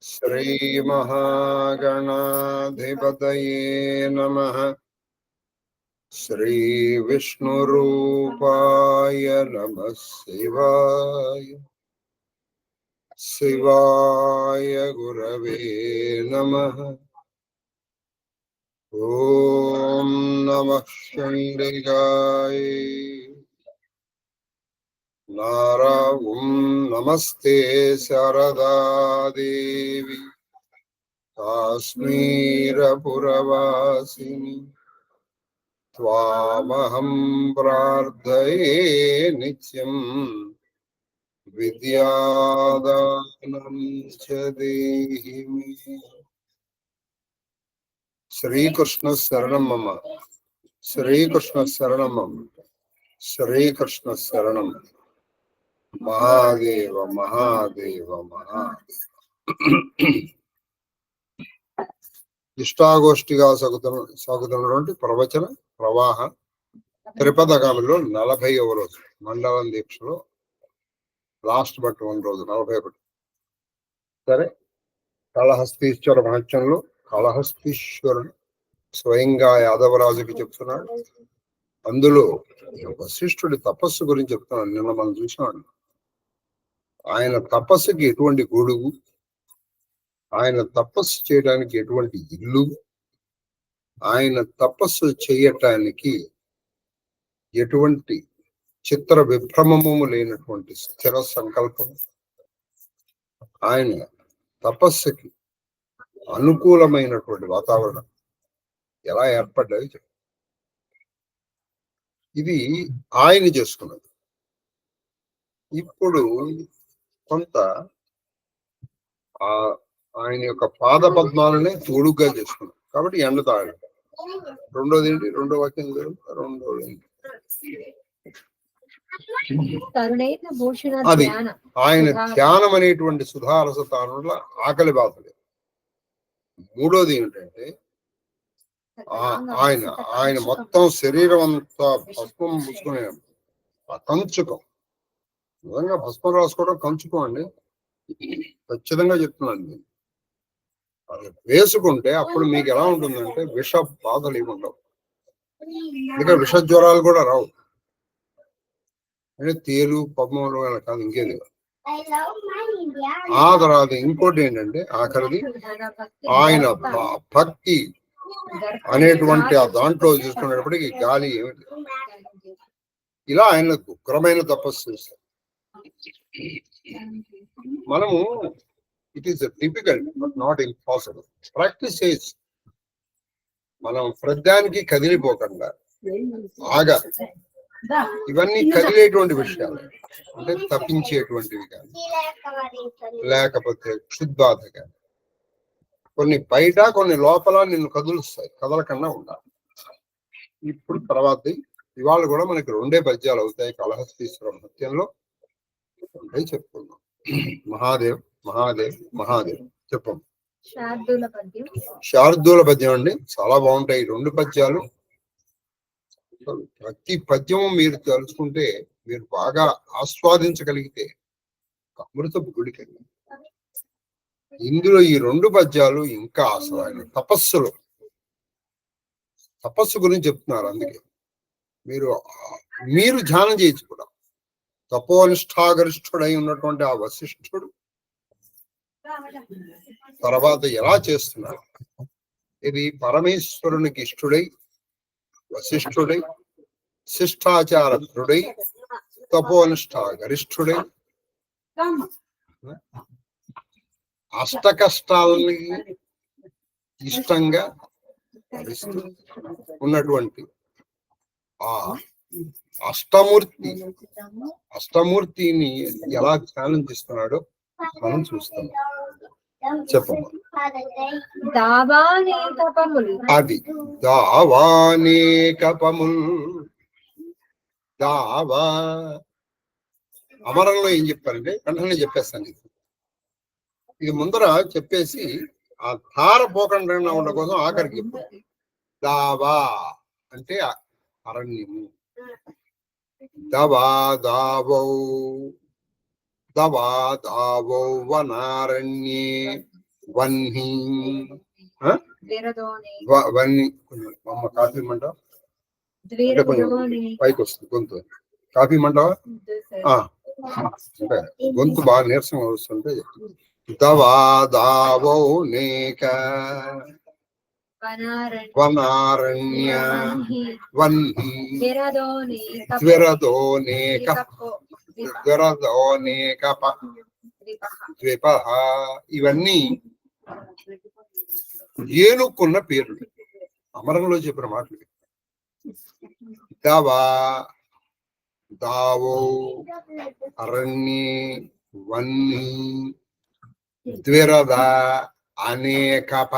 श्री महागणाधिपतये नमः। श्री विष्णुरूपाय नमः शिवाय। शिवाय गुरवे नमः। ओम नमः चंडिकाय। नारायण नमस्ते शारदा देवी काश्मीरपुरवासिनी त्वामहं प्रार्थये नित्यं विद्यादानं च देहि मे। श्रीकृष्ण शरणं मम। श्रीकृष्ण शरणं मम। श्रीकृष्ण शरणं। महादेव महादेव महादेव। ఇష్టాగోష్ఠిగా సాగుతున్నటువంటి ప్రవచన ప్రవాహ త్రిపదగామిలో 40వ రోజు మండలం దీక్షలో లాస్ట్ బట్ 1 రోజు 41. సరే, కాళహస్తీశ్వర మహత్యంలో కాళహస్తీశ్వరుడు స్వయంగా యాదవరాజుకి చెప్తున్నాడు. అందులో వశిష్ఠుడి తపస్సు గురించి చెప్తున్నాడు. నిన్న మనం చూసినాడు. ఆయన తపస్సుకి ఎటువంటి గొడుగు, ఆయన తపస్సు చేయడానికి ఎటువంటి ఇల్లు, ఆయన తపస్సు చేయటానికి ఎటువంటి చిత్ర విభ్రమము లేనటువంటి స్థిర సంకల్పం, ఆయన తపస్సుకి అనుకూలమైనటువంటి వాతావరణం ఎలా ఏర్పడ్డాయి చెప్పు. ఇది ఆయన చేసుకున్నది. ఇప్పుడు కొంత ఆయన యొక్క పాద పద్మాలనే తోడుగా చేసుకున్నాం కాబట్టి ఎండ తాగడం. రెండోది ఏంటి? రెండో వాక్యం రెండోది అది ఆయన ధ్యానం అనేటువంటి సుధారస తానుల ఆకలి బాధలే. మూడోది ఏంటంటే ఆయన మొత్తం శరీరం అంతా భస్మం పూసుకునే కంచుకం. నిజంగా భస్మం రాసుకోవడం కంచుకం అండి, ఖచ్చితంగా చెప్తున్నాను నేను. అది వేసుకుంటే అప్పుడు మీకు ఎలా ఉంటుందంటే విష బాధలు ఏమి ఉండవు, ఇంకా విష జ్వరాలు కూడా రావు. అంటే తేలు పద్మలు కాదు, ఇంకేది. ఆ తర్వాత ఇంకోటి ఏంటంటే ఆఖరిది ఆయన భక్తి అనేటువంటి ఆ దాంట్లో చూసుకునేటప్పటికి గాలి ఏమిటి, ఇలా ఆయన ఉగ్రమైన తపస్సు చేస్తారు. మనము it is difficult but not impossible. Practice చేసి మనం ప్రధానికి కదిలిపోకుండా ఆగా. ఇవన్నీ కదిలేటువంటి విషయాలు, అంటే తప్పించేటువంటివి కానీ లేకపోతే క్షుద్బాధ కానీ, కొన్ని బయట కొన్ని లోపల నిన్ను కదులుస్తాయి, కదలకుండా ఉండాలి. ఇప్పుడు తర్వాత ఇవాళ కూడా మనకి 2 పద్యాలు అవుతాయి. కాళహస్తీశ్వర మహత్యంలో 2 చెప్పుకుందాం. మహాదేవ్ మహాదేవ్ మహాదేవ్ చెప్పం. శార్దూల పద్యం అండి, చాలా బాగుంటాయి 2 పద్యాలు. ప్రతి పద్యము మీరు తెలుసుకుంటే, మీరు బాగా ఆస్వాదించగలిగితే అమృత గుడికండి. ఇందులో ఈ 2 పద్యాలు ఇంకా అసలు ఆయన తపస్సు గురించి చెప్తున్నారు. అందుకే మీరు ధ్యానం చేయొచ్చు కూడా. తపోనిష్టాగరిష్ఠుడై ఉన్నటువంటి ఆ వశిష్ఠుడు తర్వాత ఎలా చేస్తున్నారు, ఇది పరమేశ్వరునికి ఇష్టుడై వశిష్ఠుడై శిష్టాచారధుడై తపోనిష్టాగరిష్ఠుడై అష్ట కష్టాలని ఇష్టంగా ఉన్నటువంటి ఆ అష్టమూర్తిని ఎలా ధ్యానం చేస్తున్నాడో మనం చూస్తాం. చెప్పమ్మా. అది దావానేకపముల్. దావా అమరంలో ఏం చెప్పారంటే వెంటనే చెప్పేస్తాను. ఇది ముందర చెప్పేసి ఆ ధార పోకుండా ఉండడం కోసం ఆఖరికి చెప్పారు. దావా అంటే అరణ్యము. దవా దావౌ వనారణ్యే వన్హి ద్విరదోని వన్ని అమ్మ కాఫీ మంట పైకి వస్తుంది గొంతు. కాఫీ మంటావా? అంటే గొంతు బాగా నీరసంగా వస్తుంటే దవా దావో నేక వనారణ్య వన్హి ద్విరదోనేక ద్విరదోనేకప ద్విపః. ఇవన్నీ ఏనుక్కున్న పేర్లు, అమరంలో చెప్పిన మాటలు. దవా దావో అరణ్యే వన్హి ద్విరద అనేకప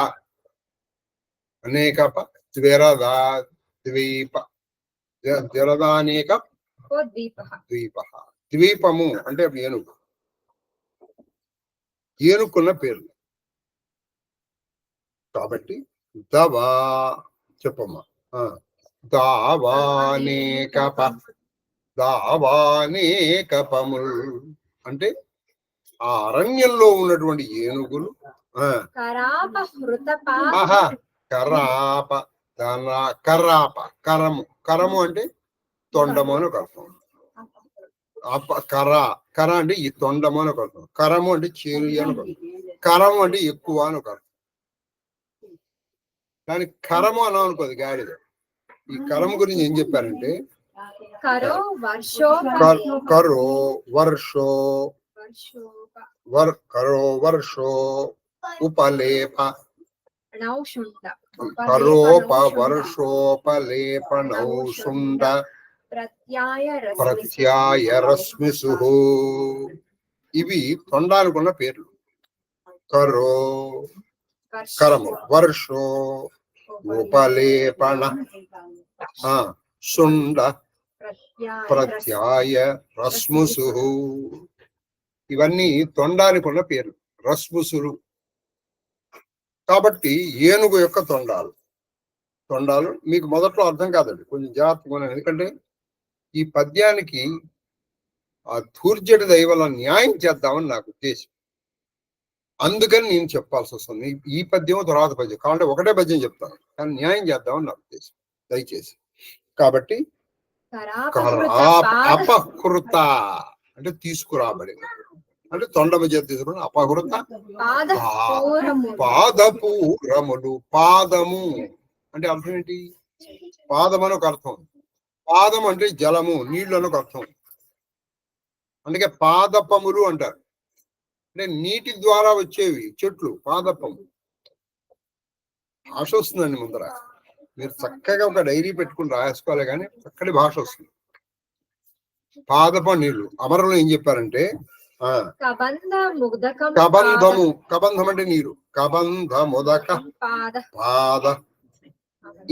అనేకప ద్విరద ద్వీప ద్విరదానేక ద్వీప. ద్వీపము అంటే ఏనుగు, ఏనుక్కున్న పేర్లు. కాబట్టి దవా చెప్పమ్మా. దావానేకప దావానేకపముల్ అంటే ఆ అరణ్యంలో ఉన్నటువంటి ఏనుగులు. కరాప కరాప కరము. కరము అంటే తొండము అని ఒక అర్థం. కర అంటే ఈ తొండము అని ఒక అర్థం. కరము అంటే చేరు అని ఒక అర్థం. కరము అంటే ఎక్కువ అని ఒక అర్థం. దానికి కరము అన్నాం అనుకోదు గాడిద. ఈ కరము గురించి ఏం చెప్పారంటే కరో వర్షో ఉపలేప కరోప వర్షోపలేపనౌషుండ ప్రత్యాయ రశ్మిసు. ఇవి తొండానుకున్న పేర్లు. కరో కరము, వర్షో ఉపలేపన, శుండ ప్రత్యాయ రశ్ముసు. ఇవన్నీ తొండానికున్న పేర్లు, రశ్ముసులు. కాబట్టి ఏనుగు యొక్క తొండాలు మీకు మొదట్లో అర్థం కాదండి, కొంచెం జాగ్రత్తగా. ఎందుకంటే ఈ పద్యానికి ఆ ధూర్జటి దైవల న్యాయం చేద్దామని నాకు ఉద్దేశం. అందుకని నేను చెప్పాల్సి వస్తుంది. ఈ పద్యం తర్వాత పద్యం కాబట్టి ఒకటే పద్యం చెప్తాను, కానీ న్యాయం చేద్దామని నా ఉద్దేశం, దయచేసి. కాబట్టి అపహృత అంటే తీసుకురాబడి, అంటే తొండమ చేత తీసుకుని అపహృత పాదపూరములు. పాదము అంటే అర్థం ఏంటి? పాదం అని ఒక అర్థం. పాదం అంటే జలము, నీళ్లు అని ఒక అర్థం. అందుకే పాదపములు అంటారు. అంటే నీటి ద్వారా వచ్చేవి చెట్లు, పాదపము. భాష వస్తుందండి ముందర. మీరు చక్కగా ఒక డైరీ పెట్టుకుని రాసుకోవాలి, కానీ చక్కటి భాష వస్తుంది. పాదప నీళ్లు. అమరంలో ఏం చెప్పారంటే కబంధము. కబంధం అంటే నీరు. కబంధ మొదక పాద.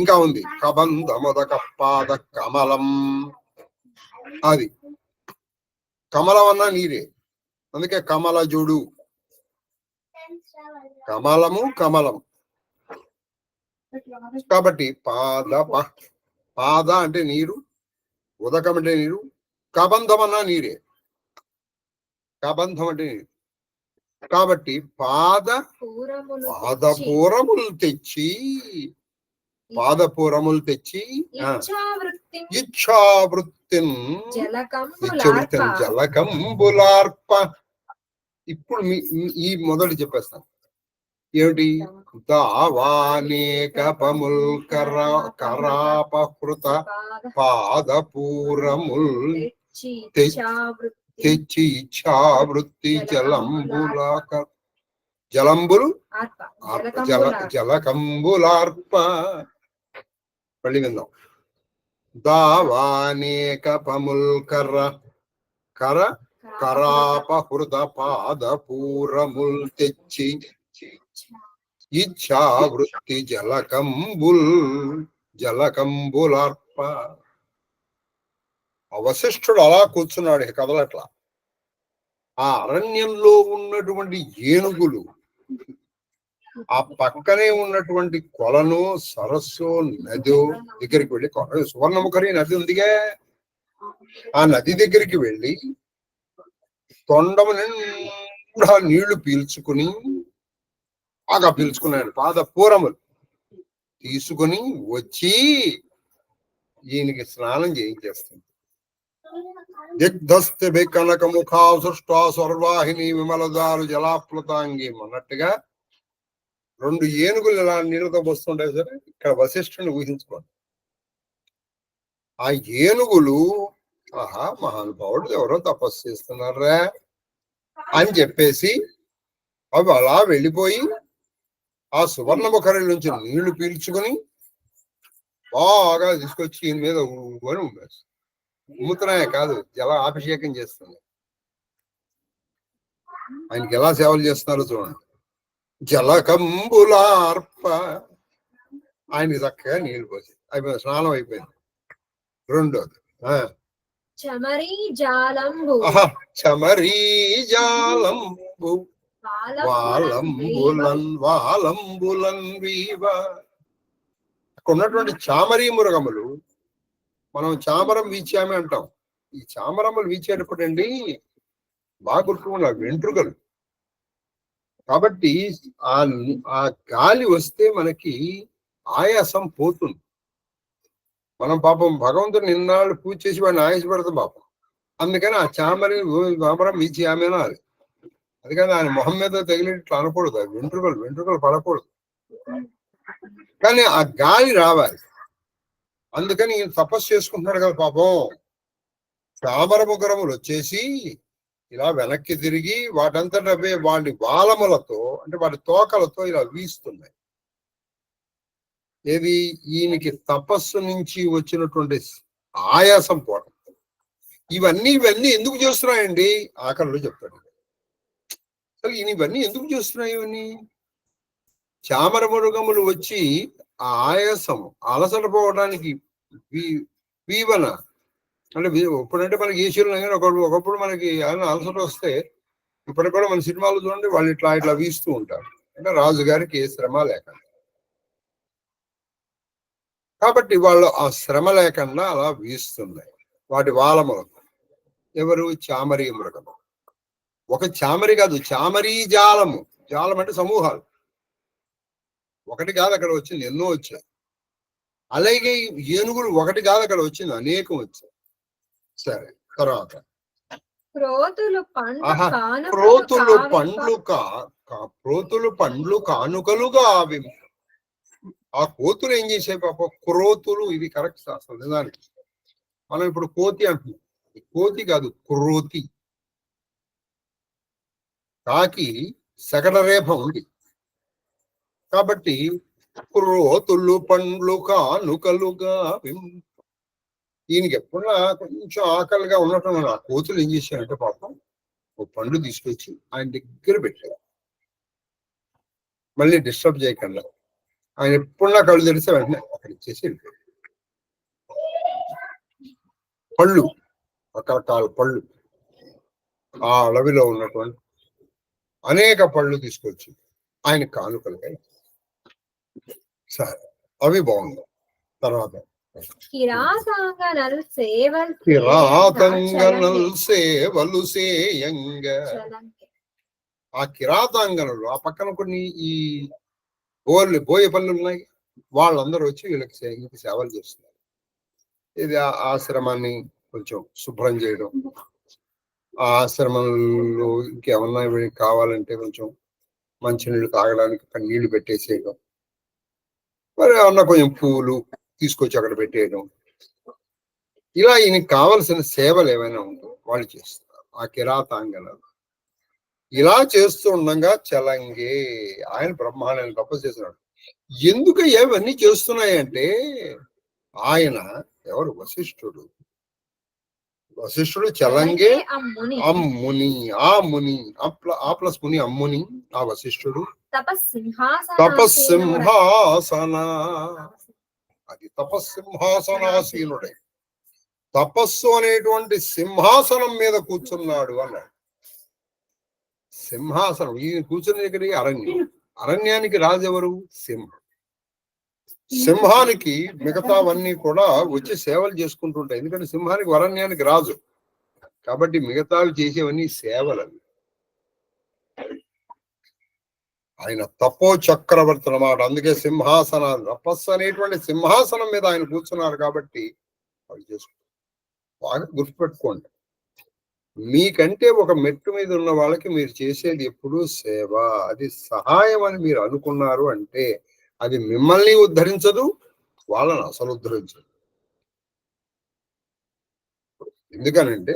ఇంకా ఉంది కబంధ మొదక పాద కమలం. అది కమలం అన్నా నీరే, అందుకే కమలజుడు. కమలం. కాబట్టి పాద అంటే నీరు, ఉదకం అంటే నీరు, కబంధం అన్నా నీరే. కబంధం అంటే నీరు. కాబట్టి పాదపూరములు తెచ్చి ఇచ్ఛావృత్తిన్ జలకంబులార్ప. ఇప్పుడు ఈ మొదటి చెప్పేస్తాను. ఏమిటి? దావానేకపముల్ కరాపహృత పాదపూరముల్ తెచ్చి ఇచ్ఛావృత్తి జలంబులు జలకంబులార్ప. మళ్ళీ విందాం. దావానేకపముల్ కరాపహృత పాదపూరముల్ తెచ్చి ఇచ్ఛావృత్తి జలకంబులార్ప. వశిష్ఠుడు అలా కూర్చున్నాడు, కదలట్లా. ఆ అరణ్యంలో ఉన్నటువంటి ఏనుగులు ఆ పక్కనే ఉన్నటువంటి కొలను, సరస్సు, నదో దగ్గరికి వెళ్ళి, సువర్ణముఖరి నది ఉందిగా, ఆ నది దగ్గరికి వెళ్ళి తొండము నిండా నీళ్లు పీల్చుకుని బాగా పిలుచుకున్నాడు. పాద పూరములు తీసుకుని వచ్చి ఈయనకి స్నానం చేయించేస్తుంది. దిగ్ధస్థి కనక ముఖా సృష్టా స్వర్వాహిని విమలదారు జలాప్లుతాంగి అన్నట్టుగా 2 ఏనుగులు ఇలా నీళ్ళతో వస్తుంటాయి సరే. ఇక్కడ వశిష్ఠుని ఊహించుకోండి. ఆ ఏనుగులు ఆహా మహానుభావుడు ఎవరో తపస్సు చేస్తున్నారా అని చెప్పేసి అవి అలా వెళ్ళిపోయి ఆ సువర్ణముఖరి నుంచి నీళ్లు పీల్చుకొని బాగా తీసుకొచ్చి ఈయన మీద ఊని ఉమ్మేస్తుంది. ఉమ్ముతున్నాయే కాదు, జల అభిషేకం చేస్తుంది. ఆయనకి ఎలా సేవలు చేస్తున్నారో చూడండి. జలకంబులార్ప ఆయనకి చక్కగా నీళ్లు పోసి అయిపోయింది, స్నానం అయిపోయింది. రెండోది చమరీజాలంబు వాలంబులన్ వీవ. అక్కడ ఉన్నటువంటి చామరీ మృగములు మనం చామరం వీచామే అంటాం. ఈ చామరములు వీచేటప్పుడు అండి బాగా గుర్తుకున్న వెంట్రుకలు. కాబట్టి ఆ గాలి వస్తే మనకి ఆయాసం పోతుంది. మనం పాపం భగవంతుని నిన్నాళ్ళు పూజ చేసి వాడిని ఆయాసపడతాం పాపం. అందుకని ఆ చామరం వీచి ఆమె అనాలి. అందుకని ఆయన మొహం మీద తగిలినట్లు అనకూడదు. వెంట్రుకలు పడకూడదు. కానీ ఆ గాలి రావాలి. అందుకని ఈయన తపస్సు చేసుకుంటున్నాడు కదా పాపం. చామర ముగ్గురములు వచ్చేసి ఇలా వెనక్కి తిరిగి వాటంతట వాటి వాలములతో అంటే వాటి తోకలతో ఇలా వీస్తున్నాయి. ఏది ఈయనకి తపస్సు నుంచి వచ్చినటువంటి ఆయాసం పోవడం. ఇవన్నీ ఎందుకు చేస్తున్నాయండి ఆఖరిలో చెప్తాడు. అసలు ఈయన ఇవన్నీ ఎందుకు చేస్తున్నాయి? ఇవన్నీ చామర మృగములు వచ్చి ఆ ఆయాసం అలసట పోవడానికి వీవన అంటే ఇప్పుడంటే మనకి ఈశ్వరులు ఒకప్పుడు మనకి అలసట వస్తే ఇప్పటికి కూడా మన సినిమాలు చూడండి వాళ్ళు ఇట్లా వీస్తూ ఉంటారు. అంటే రాజుగారికి ఏ శ్రమ లేకుండా. కాబట్టి వాళ్ళు ఆ శ్రమ లేకుండా అలా వీస్తున్నాయి వాటి వాలములకు. ఎవరు? చామరీ మృగము. ఒక చామరి కాదు, చామరీ జాలము. జాలం అంటే సమూహాలు. ఒకటి కాదు అక్కడ వచ్చింది, ఎన్నో వచ్చాయి. అలాగే ఏనుగులు ఒకటి కాదు అక్కడ వచ్చింది, అనేకం వచ్చాయి. సరే, తర్వాత ప్రోతులు పండ్లు కానుకలుగా అవి. ఆ కోతులు ఏం చేసాయి పాప? క్రోతులు. ఇవి కరెక్ట్ అసలు నిజానికి. మనం ఇప్పుడు కోతి అంటున్నాం. కోతి కాదు, క్రోతి. కాకి శకటరేఫ ఉంది కాబట్టి క్రోతులు పండ్లు కానుకలుగా. ఈయనకి ఎప్పుడన్నా కొంచెం ఆకలిగా ఉన్నట్టు ఆ కోతులు ఏం చేశారంటే పాపం ఓ పండు తీసుకొచ్చి ఆయన దగ్గర పెట్టారు. మళ్ళీ డిస్టర్బ్ చేయకుండా ఆయన ఎప్పుడన్నా కళ్ళు తెరిస్తే వెంటనే అక్కడ ఇచ్చేసి వెళ్ళిపోయారు. పళ్ళు, రకరకాల పళ్ళు, ఆ అడవిలో ఉన్నటువంటి అనేక పళ్ళు తీసుకొచ్చి ఆయన కానుకలుగా. సరే, అవి బాగుంది. తర్వాత కిరాతాంగనల్ సేవలు సేయంగా. ఆ కిరాతాంగనలు ఆ పక్కన కొన్ని ఈ బోయ పనులు ఉన్నాయి. వాళ్ళందరూ వచ్చి వీళ్ళకి సేవలు చేస్తున్నారు. ఇది ఆశ్రమాన్ని కొంచెం శుభ్రం చేయడం, ఆ ఆశ్రమంలో ఇంకేమన్నా కావాలంటే కొంచెం మంచినీళ్ళు తాగడానికి అక్కడ నీళ్లు పెట్టేసేయడం, మరి ఏమన్నా కొంచెం పూలు తీసుకొచ్చి అక్కడ పెట్టేయడం. ఇలా ఈయనకి కావలసిన సేవలు ఏమైనా ఉందో వాళ్ళు చేస్తున్నారు ఆ కిరాతాంగనలు. ఇలా చేస్తూ ఉండగా చలంగే ఆయన బ్రహ్మాండాన్ని తపస్సు చేస్తున్నాడు. ఎందుకు ఇవన్నీ చేస్తున్నాయంటే ఆయన ఎవరు? వశిష్ఠుడు చలంగే అమ్ముని. ఆ ముని ఆ ప్లస్ ముని అమ్ముని, ఆ వశిష్ఠుడు తపస్సింహాసన. అది తపస్సింహాసనాసీనుడే. తపస్సు అనేటువంటి సింహాసనం మీద కూర్చున్నాడు అన్నాడు. సింహాసనం ఈయన కూర్చుని దగ్గరికి అరణ్యానికి రాజు ఎవరు? సింహం. సింహానికి మిగతావన్నీ కూడా వచ్చి సేవలు చేసుకుంటుంటాయి. ఎందుకంటే సింహానికి అరణ్యానికి రాజు కాబట్టి మిగతావి చేసేవన్నీ సేవలు. ఆయన తపో చక్రవర్తి అన్నమాట. అందుకే సింహాసనాలు, తపస్సు అనేటువంటి సింహాసనం మీద ఆయన కూర్చున్నారు కాబట్టి అవి చేసుకుంటారు. బాగా గుర్తుపెట్టుకోండి, మీకంటే ఒక మెట్టు మీద ఉన్న వాళ్ళకి మీరు చేసేది ఎప్పుడూ సేవ. అది సహాయం అని మీరు అనుకున్నారు అంటే అది మిమ్మల్ని ఉద్ధరించదు, వాళ్ళని అసలు ఉద్ధరించదు. ఎందుకనంటే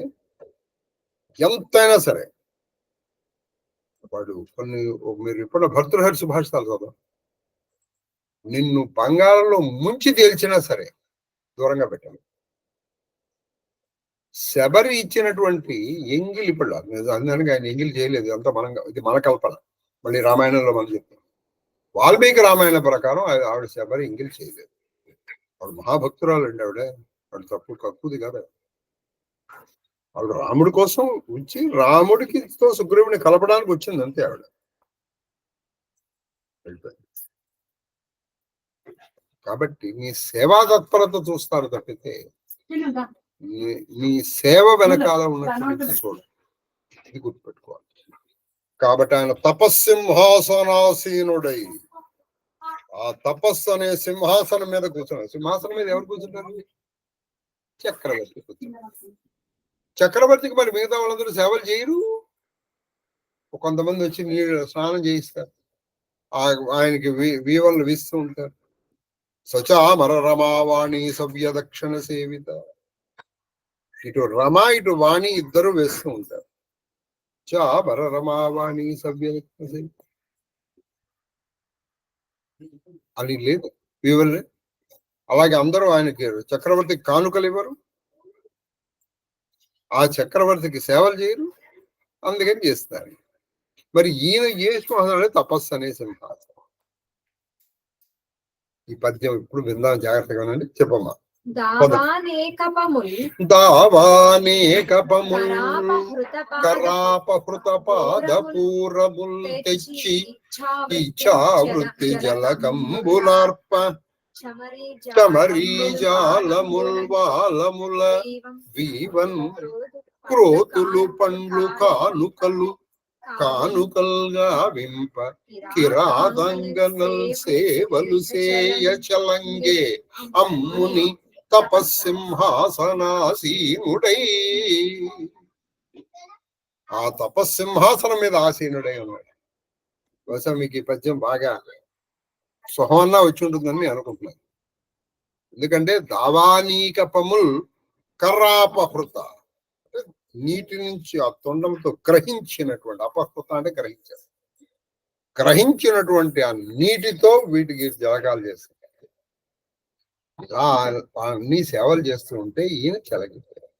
ఎంతైనా సరే వాడు మీరు ఇప్పుడు భర్తృహరి సుభాషితాలు చదవ, నిన్ను బంగారంలో ముంచి తేల్చినా సరే దూరంగా పెట్టాలి. శబరి ఇచ్చినటువంటి ఎంగిలి పిల్ల, అందరికి ఆయన ఎంగిలి చేయలేదు, అంతా ఇది మన కల్పన. మళ్ళీ రామాయణంలో మనం చెప్తాం, వాల్మీకి రామాయణ ప్రకారం ఆవిడ శబరి ఎంగిలి చేయలేదు. ఆవిడ మహాభక్తురాలు అండి. ఆవిడ తప్పు కక్కుది కదా. ఆవిడ రాముడి కోసం ఉంచి రాముడికి సుగ్రీవుని కలపడానికి వచ్చింది అంతే. ఆవిడ కాబట్టి మీ సేవా తత్పరత చూస్తారు తప్పితే మీ సేవ వెనకాల ఉన్నటువంటి చూడండి. ఇది గుర్తుపెట్టుకోవాలి. కాబట్టి ఆయన తపస్సింహాసనాసీనుడై ఆ తపస్సు అనే సింహాసనం మీద కూర్చున్నారు. సింహాసనం మీద ఎవరు కూర్చుంటారు? చక్రవర్తి కూర్చున్నారు. చక్రవర్తికి మరి మిగతా వాళ్ళందరూ సేవలు చేయరు. కొంతమంది వచ్చి నీళ్ళు స్నానం చేయిస్తారు, ఆయనకి వీవలను వీస్తూ ఉంటారు. సచామర రమావాణి సవ్య దక్షిణ సేవిత, ఇటు రమ ఇటు వాణి ఇద్దరు వేస్తూ ఉంటారు. చామర రమావాణి సవ్య దక్షిణ సేవిత అని లేదు, వీవలే. అలాగే అందరూ ఆయనకి చక్రవర్తికి కానుకలు ఇవ్వరు, ఆ చక్రవర్తికి సేవలు చేయరు, అందుకని చేస్తారు. మరి ఈయన ఏ సింహాసనం? తపస్సు అనే సింహాసనం. ఈ పద్యం ఇప్పుడు విందాం జాగ్రత్తగా. చెప్పమ్మా. దావానేకపముల్ కరాపహృత పాదపూరముల్ తెచ్చి ఇచ్చావృత్తి జలకంబులార్ప చమరీజాలముల్ వాలముల వీవన్ క్రోతులు పండ్లు కానుకల్గా వింప కిరాదంగనల్ సేవలు సేయ చలంగే అమ్ముని తపస్సింహాసనాసీనుడై. ఆ తపస్సింహాసనం మీద ఆసీనుడై ఉన్నాడు. బహుశా మీకు ఈ పద్యం బాగా సుహమన్నా వచ్చి ఉంటుందని నేను అనుకుంటున్నాను. ఎందుకంటే దావానీకపముల్ కర్రాపహృత, నీటి నుంచి ఆ తొండంతో గ్రహించినటువంటి, అపహృత అంటే గ్రహించినటువంటి ఆ నీటితో వీటికి జలకాలు చేస్తారు. ఇలా అన్ని సేవలు చేస్తూ ఉంటే ఈయన చెలగిపోయారు.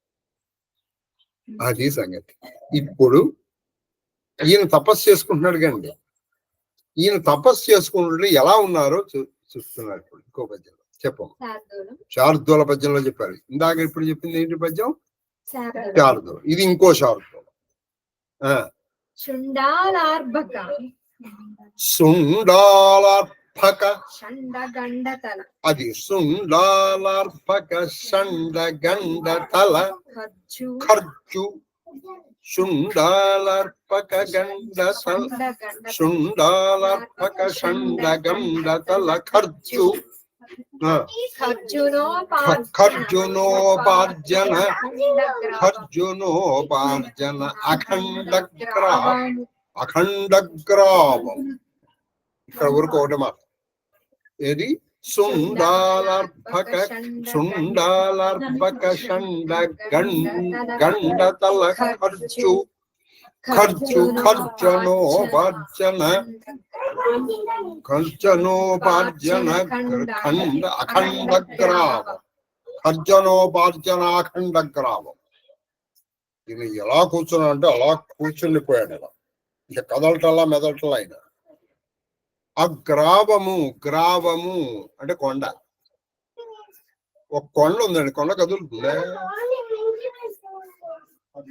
అది సంగతి. ఇప్పుడు ఈయన తపస్సు చేసుకుంటున్నాడు కండి. ఈయన తపస్సు చేసుకుంటుంటే ఎలా ఉన్నారో చూస్తున్నారు. ఇప్పుడు ఇంకో పద్యంలో చెప్పము, శార్దూల పద్యంలో చెప్పారు. ఇందాక ఇప్పుడు చెప్పింది ఏంటి పద్యం? శార్దూలం. ఇది ఇంకో శార్దూలం. శుండాలార్భక అది శుండాలార్భక షండగండతల ఖర్చు శుండాలార్పక శుండాలార్పక షండగండతల ఖర్చు ఖర్జునోపార్జన అఖండగ్రామం. ఇక్కడ ఊరుకో ఒకటి మాట, ఏది? శుండాలార్పక షండగండతల ఖర్చు ఖర్జనోపార్జన అఖండగ్రామం. ఖర్జనోపార్జనాఖండగ్రామం. ఈయన ఎలా కూర్చున్నా అంటే అలా కూర్చుండిపోయాడు. ఇలా ఇక కదలటల్లా మెదలటల్లా ఆయన. ఆ గ్రావము అంటే కొండ. ఒక కొండ ఉందండి, కొండ కదులుతుందా?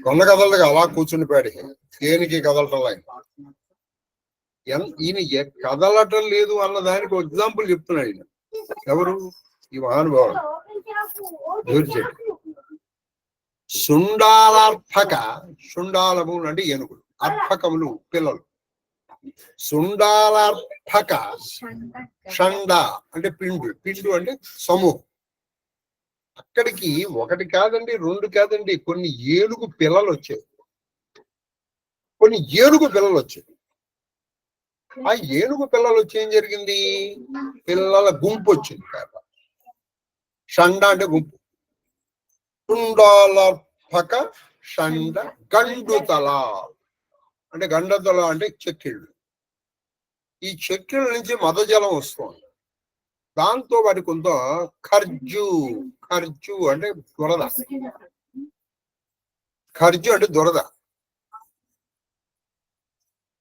కొండ కదలగా అలా కూర్చుండిపోయాడు. దేనికి కదలటల్లా ఆయన. ఈయన కదలటం లేదు అన్న దానికి ఎగ్జాంపుల్ చెప్తున్నాడు ఈయన. ఎవరు? ఈ మహానుభావుడు. శుండాలార్పక, శుండాలములు అంటే ఏనుగులు, అర్పకములు పిల్లలు. సుండాలార్భక షండ అంటే పిండు అంటే సమూహం. అక్కడికి ఒకటి కాదండి, రెండు కాదండి, కొన్ని ఏనుగు పిల్లలు వచ్చాయి. ఆ ఏనుగు పిల్లలు వచ్చి ఏం జరిగింది, పిల్లల గుంపు వచ్చింది కదా. షండ అంటే గుంపు. సుండాలార్భక షండ గండుతల అంటే గండతల అంటే చెక్కిళ్ళు. ఈ చెక్కిళ్ళ నుంచి మదజలం వస్తుంది. దాంతో వాటి కొంత ఖర్జు అంటే దురద. ఖర్జు అంటే దురద.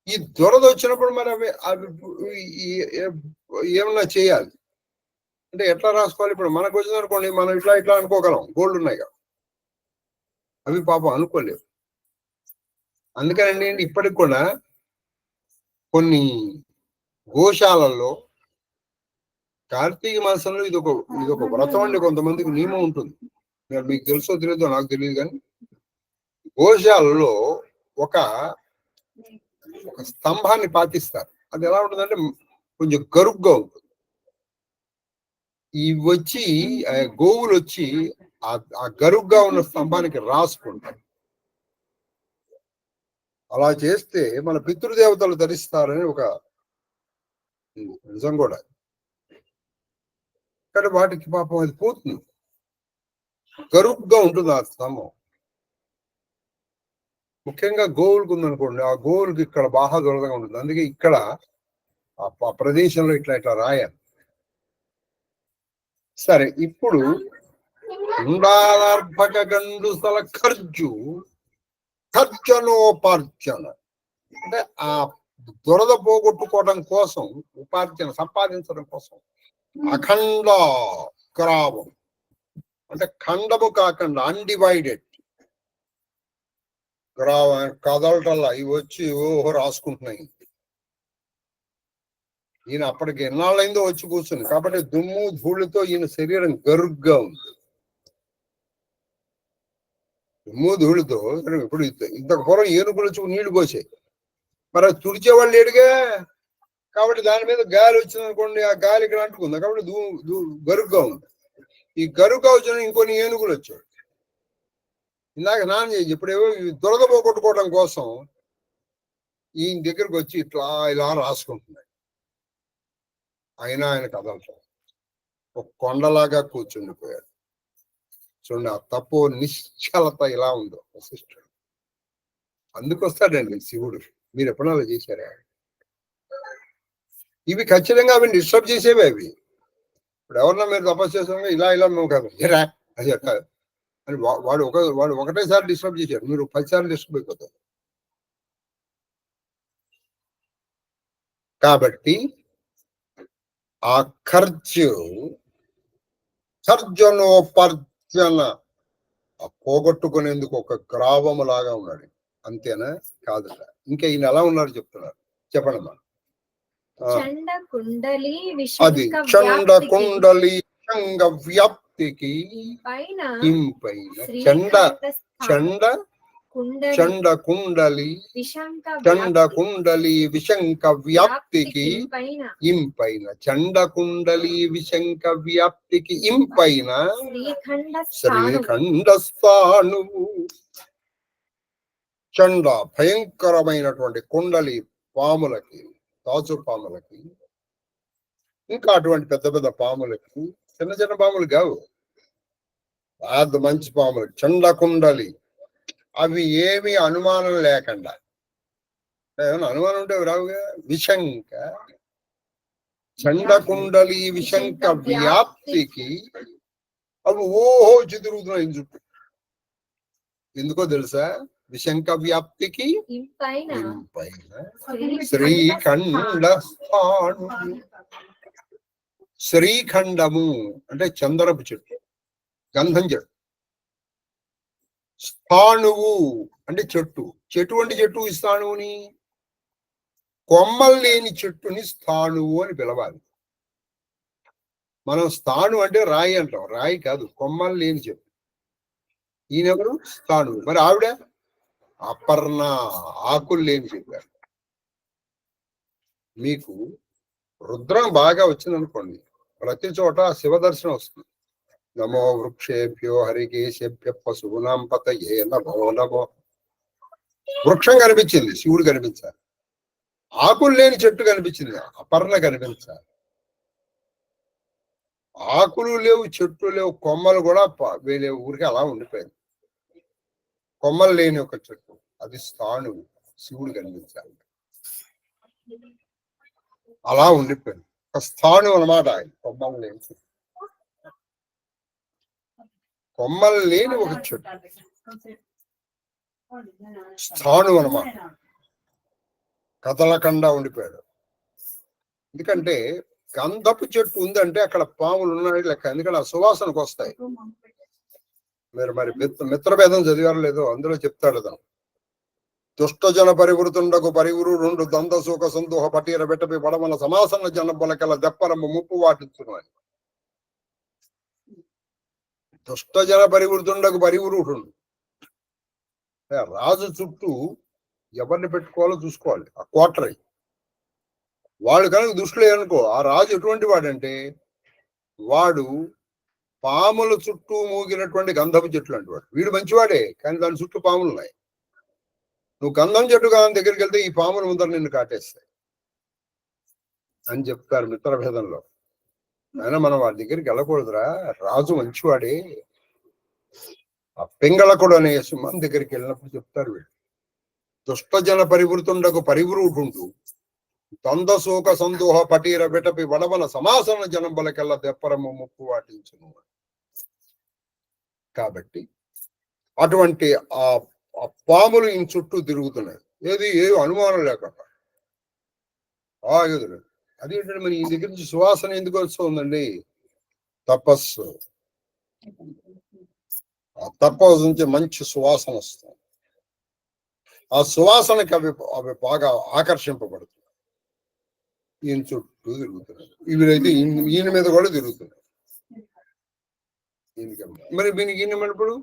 ఈ దురద వచ్చినప్పుడు మరి అవి ఏమన్నా చేయాలి అంటే ఎట్లా రాసుకోవాలి? ఇప్పుడు మనకు వచ్చింది అనుకోండి, మనం ఇట్లా అనుకోగలం, గోల్డ్ ఉన్నాయి కదా, అవి పాపం అనుకోలేవు. అందుకనండి ఇప్పటికి కూడా కొన్ని గోశాలల్లో కార్తీక మాసంలో ఇదొక వ్రతం అండి. కొంతమందికి నియమం ఉంటుంది, మీకు తెలుసో తెలియదో నాకు తెలియదు, కానీ గోశాలలో ఒక స్తంభాన్ని పాటిస్తారు. అది ఎలా ఉంటుందంటే కొంచెం గరుగ్గా ఉంటుంది. ఇవి వచ్చి గోవులు వచ్చి ఆ గరుగ్గా ఉన్న స్తంభానికి రాసుకుంటారు. అలా చేస్తే మన పితృదేవతలు ధరిస్తారని ఒక నిజం కూడా. కానీ వాటికి పాపం అది పోతుంది, గరుగ్గా ఉంటుంది ఆ స్తంభం. ముఖ్యంగా గోవులకు ఉందనుకోండి, ఆ గోవులకి ఇక్కడ బాగా దొరదగా ఉంటుంది. అందుకే ఇక్కడ ఆ ప్రదేశంలో ఇట్లా రాయాలి. సరే, ఇప్పుడు ఉండాలార్భక గండుస్థల ఖర్జనోపార్జన అంటే ఆ దురద పోగొట్టుకోవడం కోసం, ఉపార్జన సంపాదించడం కోసం అఖండ గ్రావం అంటే ఖండము కాకుండా అన్డివైడెడ్ గ్రావం కదలటల్లా ఇవి వచ్చి ఓహో రాసుకుంటున్నాయి. ఈయన అప్పటికి ఎన్నాళ్ళైందో వచ్చి కూర్చుంది కాబట్టి దుమ్ము ధూళితో ఈయన శరీరం గరుగ్గా ఉంది. దుమ్ము ధూళితో ఇప్పుడు ఇంతకు పూర్వం ఏనుగులు వచ్చి నీళ్లు పోసాయి, మరి అది తుడిచేవాళ్ళు లేడుగా. కాబట్టి దాని మీద గాలి వచ్చింది అనుకోండి, ఆ గాలి ఇక్కడ అంటుకుంది కాబట్టి గరుగ్గా ఉంది. ఈ గరుగ్గా వచ్చిన ఇంకొన్ని ఏనుగులు వచ్చాడు. ఇందాక నాన్న చేసి ఇప్పుడేవో దురద పోగొట్టుకోవడం కోసం ఈయన దగ్గరకు వచ్చి ఇలా రాసుకుంటున్నాయి. అయినా ఆయన కదలటం, ఒక కొండలాగా కూర్చుండిపోయాడు. చూడండి, ఆ తప్పు నిశ్చలత ఇలా ఉందో వశిష్ఠుడు. అందుకొస్తాడండి శివుడు. మీరు ఎప్పుడైనా అలా చేశారా? ఇవి ఖచ్చితంగా అవి డిస్టర్బ్ చేసేవి. అవి ఇప్పుడు ఎవరన్నా మీరు తపస్సు చేసాక ఇలా మేము కాదు అది కాదు అని వాడు ఒకటేసారి డిస్టర్బ్ చేశారు, మీరు 10 సార్లు డిస్టర్బ్ అయిపోతారు. కాబట్టి ఆ ఖర్జనోపర్జన పోగొట్టుకునేందుకు ఒక గ్రావము లాగా ఉన్నాడు. అంతేనా? కాదుట. ఇంకా ఈయన ఎలా ఉన్నారు చెప్తున్నారు, చెప్పండి అమ్మా. అది చండ కుండలి విషంగ వ్యాప్తికి ఇంపైన చండ కుండలి విశంక వ్యాప్తికి ఇంపైన చండ కుండలి విశంక వ్యాప్తికి ఇంపైన శ్రీఖండ స్థానువు. చండ భయంకరమైనటువంటి కుండలి పాములకి, తాచు పాములకి, ఇంకా అటువంటి పెద్ద పెద్ద పాములకి, చిన్న పాములు కావు, పెద్ద మంచి పాములకి చండ కుండలి, అవి ఏమి అనుమానం లేకుండా, ఏమైనా అనుమానం ఉంటే రావుగా. విశంక చండ కుండలి విశంక వ్యాప్తికి అవి ఓహో చితురుగుతున్నాయి చుట్టూ. ఎందుకో తెలుసా? విశంక వ్యాప్తికి ఇంపైన శ్రీఖండ స్థాను. శ్రీఖండము అంటే చందరపు చెట్టు, గంధం చెట్టు. స్థాణువు అంటే చెట్టు. చెటువంటి చెట్టు ఈ స్థాణువుని, కొమ్మలు లేని చెట్టుని స్థాణువు అని పిలవాలి. మనం స్థాణు అంటే రాయి అంటాం, రాయి కాదు, కొమ్మలు లేని చెట్టు. ఈయనెవరు? స్థాణువు. మరి ఆవిడ అపర్ణ, ఆకులు లేని చెప్పారు. మీకు రుద్రం బాగా వచ్చిందనుకోండి, ప్రతి చోట శివ దర్శనం వస్తుంది. నమో వృక్షేభ్యో హరికేశేభ్య పశూనాం పతయే నమో నమో. వృక్షం కనిపించింది, శివుడు కనిపించాలి. ఆకులు లేని చెట్టు కనిపించింది, అపర్ణ కనిపించాలి. ఆకులు లేవు, చెట్లు లేవు, కొమ్మలు కూడా వేరే ఊరికి అలా ఉండిపోయింది. కొమ్మలు లేని ఒక చెట్టు, అది స్థాణువు, శివుడు కనిపించాలి. అలా ఉండిపోయింది. ఒక స్థాణువు అనమాట ఆయన. కొమ్మలు లేని చెట్టు, కొమ్మలు లేని ఒక చెట్టు, స్థాణువు అనమాట. కదలకుండా ఉండిపోయాడు. ఎందుకంటే గంధపు చెట్టు ఉందంటే అక్కడ పాములు ఉన్నాయి లెక్క. ఎందుకంటే ఆ సువాసనకు వస్తాయి. మీరు మరి మిత్రభేదం చదివారు లేదో, అందులో చెప్తాడు తను. దుష్టజన పరివృతుండకు పరివురు రెండు దంద సూక సందోహ పటీర బెట్టపి పడమల సమాసన జన బలకల దెప్పరమ్మ ముప్పు వాటించును అని. దుష్టజన పరివృతుండకు పరివురుడు. రాజు చుట్టూ ఎవరిని పెట్టుకోవాలో చూసుకోవాలి. ఆ కోటరీ వాడు కనుక దృష్టిలో అనుకో, ఆ రాజు ఎటువంటి వాడంటే వాడు పాముల చుట్టూ మూగినటువంటి గంధపు చెట్లు అంటే వాడు. వీడు మంచివాడే, కానీ దాని చుట్టూ పాములు ఉన్నాయి. నువ్వు గంధం చెట్టు కాలం దగ్గరికి వెళ్తే ఈ పాముల ముందర నిన్ను కాటేస్తాయి అని చెప్తారు మిత్రభేదంలో. అయినా మనం వాడి దగ్గరికి వెళ్ళకూడదురా, రాజు మంచివాడే. ఆ పింగళకుడు అనే సింహం దగ్గరికి వెళ్ళినప్పుడు చెప్తారు వీళ్ళు. దుష్టజన పరివృతుండకు పరివృటుండు తందశోక సందోహ పటీర బెటపి వడవన సమాసన జనం బలకెల్లా దెప్పరమ్మ ముప్పు వాటించును. కాబట్టి అటువంటి ఆ పాములు ఈ చుట్టూ తిరుగుతున్నాయి. ఏ అనుమానం లేకుండా ఎదురు. అదేంటంటే మరి ఈ దగ్గర నుంచి సువాసన ఎందుకు వస్తుందండి? తపస్సు. ఆ తపస్సు నుంచి మంచి సువాసన వస్తుంది. ఆ సువాసనకి అవి బాగా ఆకర్షింపబడుతుంది. ఈయన చుట్టూ తిరుగుతున్నాయి. ఇవినైతే ఈయన మీద కూడా తిరుగుతున్నాయి. మరి దీనికి ఈయన ఇప్పుడు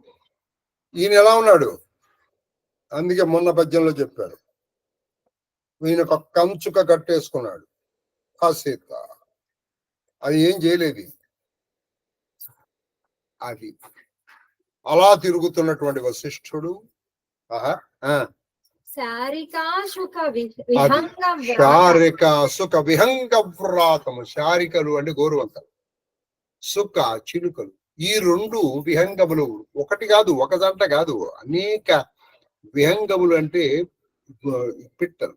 ఈయన ఎలా ఉన్నాడు? అందుకే మొన్న పద్యంలో చెప్పారు, ఈయన ఒక కంచుక కట్టేసుకున్నాడు ఆ సీత. అది ఏం చేయలేదు. అది అలా తిరుగుతున్నటువంటి వశిష్ఠుడు శారిక సుఖ విహంగ వ్రాతము. శారికలు అంటే గోరువంకలు, సుఖ చిలుకలు. ఈ రెండు విహంగములు, ఒకటి కాదు, ఒక జంట కాదు, అనేక విహంగములు అంటే పిట్టలు,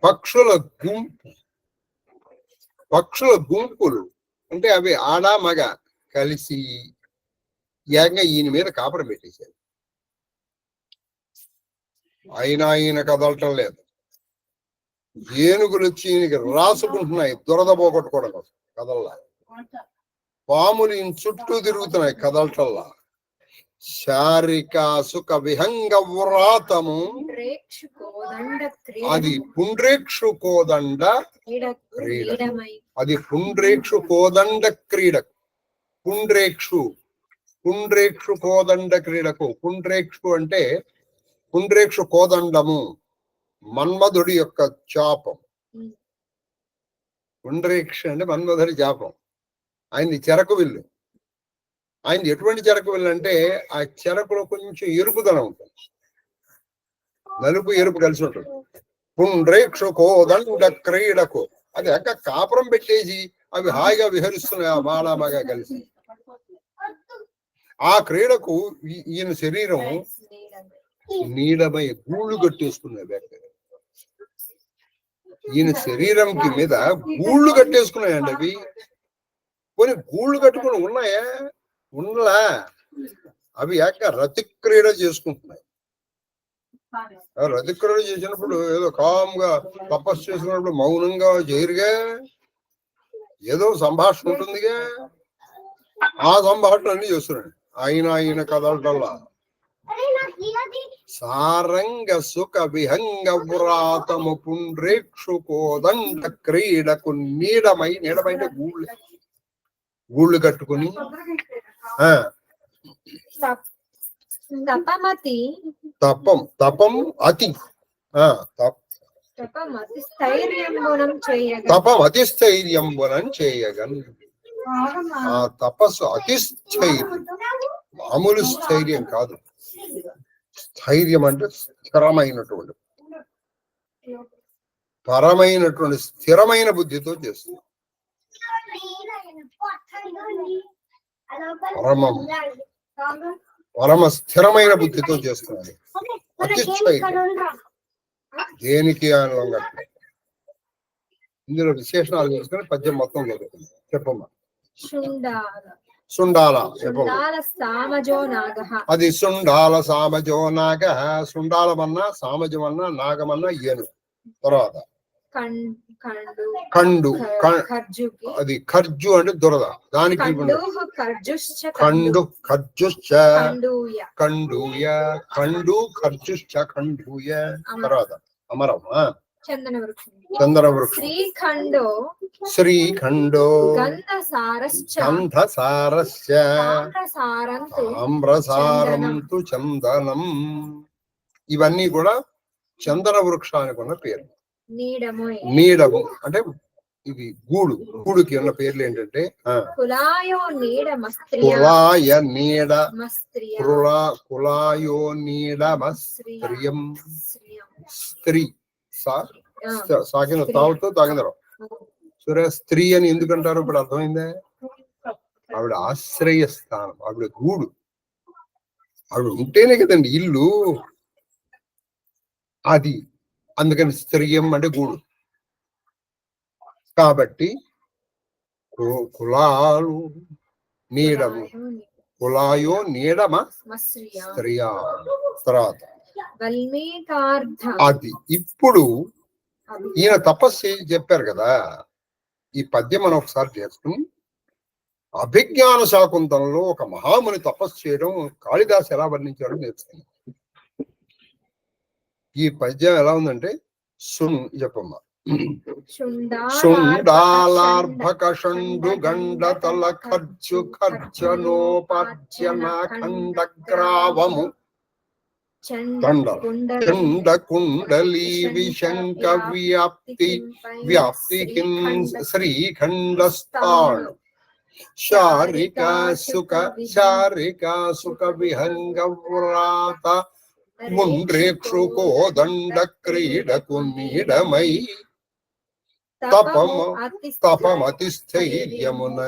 పక్షుల గుంపులు అంటే అవి ఆడ మగ కలిసి ఏకంగా ఈయన మీద కాపడం పెట్టేశారు. ఆయన కదలటం లేదు. ఏనుగులు వచ్చి ఈయనకి రాసుకుంటున్నాయి దురద పోగొట్టుకోవడం కోసం, కదల్లా. పాములు ఈయన చుట్టూ తిరుగుతున్నాయి, కదలటల్లా. శారిక సుఖ విహంగ వ్రాతము. అది పుండ్రేక్షు కోదండ క్రీడ. అది పుండ్రేక్షు కోదండ క్రీడకు. పుండ్రేక్షు కోదండ క్రీడకు. పుండ్రేక్షు అంటే పుండ్రేక్షు కోదండము, మన్మధుడి యొక్క చాపం. పుండ్రేక్ష అంటే మన్మధుడి చాపం. ఆయనది చెరకు విల్లు. ఆయన ఎటువంటి చెరకు విల్లు అంటే ఆ చెరకులో కొంచెం ఎరుపుదనం ఉంటుంది, నలుపు ఎరుపు కలిసి ఉంటుంది. పుండ్రేక్షు కోదండ క్రీడకు. అది అక్క కాపురం పెట్టేసి అవి హాయిగా విహరిస్తున్నాయి ఆ మాళామగా కలిసి. ఆ క్రీడకు ఈయన శరీరం నీడమై గూళ్ళు కట్టేసుకున్నాయి. ఈయన శరీరంకి మీద గూళ్ళు కట్టేసుకున్నాయండి అవి. కొన్ని గూళ్ళు కట్టుకుని ఉన్నాయా? ఉండలా. అవి రతి క్రీడ చేసుకుంటున్నాయి. రతి క్రీడ చేసినప్పుడు ఏదో కామ్గా తపస్సు చేసుకున్నప్పుడు మౌనంగా చేయరుగా, ఏదో సంభాషణ ఉంటుందిగా. ఆ సంభాషణ అన్ని చేస్తున్నాడు ఆయన కదలటల్లా. సారంగ సుఖ విహంగ వ్రాతము పుండ్రేక్షు కోదండ క్రీడకు నీడమైతే గూళ్ళు కట్టుకుని. తపం అతి తపమతి స్థైర్యంబునం చేయగన్. తపం అతి స్థైర్యంబునం చేయగన్. ఆ తపస్సు అతి స్థైర్యం, మామూలు స్థైర్యం కాదు. స్థైర్యం అంటే స్థిరమైనటువంటి, పరమైనటువంటి స్థిరమైన బుద్ధితో చేస్తుంది. పరమ స్థిరమైన బుద్ధితో చేస్తున్నాడు. అతి స్థైర్యం దేనికి అనులంగట్లే. ఇందులో విశేషణాలు చేసుకుని పద్యం మొత్తం జరుగుతుంది. చెప్పమ్మా. సుండాల అది సుండాల సామజో నాగ. సుండాలమన్నా సామజమన్నా నాగమన్నా ఏను. తర్వాత కండు, అది ఖర్జు అంటే దురద. దానికి కండు ఖర్జుశ్చ కండూయ, కండు ఖర్జుశ్చ కండూయ. తర్వాత అమరం చందన వృక్షం. శ్రీఖండో గంధసారస్య తామ్రసారంతు చందనం. ఇవన్నీ కూడా చందన వృక్షానికి ఉన్న పేరు. నీడము అంటే ఇది గూడు. గూడుకి ఉన్న పేర్లు ఏంటంటే కులాయ నీడ, కులాయో నీడమస్త్రియం. స్త్రీ సాగిన తావుతో తాగిందరు. సూర్య స్త్రీ అని ఎందుకంటారు ఇప్పుడు అర్థమైందే. ఆవిడ ఆశ్రయ స్థానం, ఆవిడ గూడు. ఆవిడ ఉంటేనే కదండి ఇల్లు. అది అందుకని స్త్రీయం అంటే గూడు. కాబట్టి కులాలు నీడము, కులాయో నీడమ స్త్రియా. తర్వాత అది ఇప్పుడు ఈయన తపస్సు చెప్పారు కదా. ఈ పద్యం మనం ఒకసారి చేసుకుని అభిజ్ఞాన శాకుంతలంలో ఒక మహాముని తపస్సు చేయడం కాళిదాసు ఎలా వర్ణించాడో నేర్చుకున్నాం. ఈ పద్యం ఎలా ఉందంటే చెప్పమ్మా. శుండాలార్భకషండు గండతల ఖర్జు ఖర్జనోపార్జన ఖండగ్రావము చండ కుండలీ విశంక వ్యాప్తి శ్రీఖండస్థాళు శారికా సుఖ విహంగ వ్రాత ముండ్రేక్షుకో దండ క్రీడకు నీడమై తపమతిస్థైర్యమున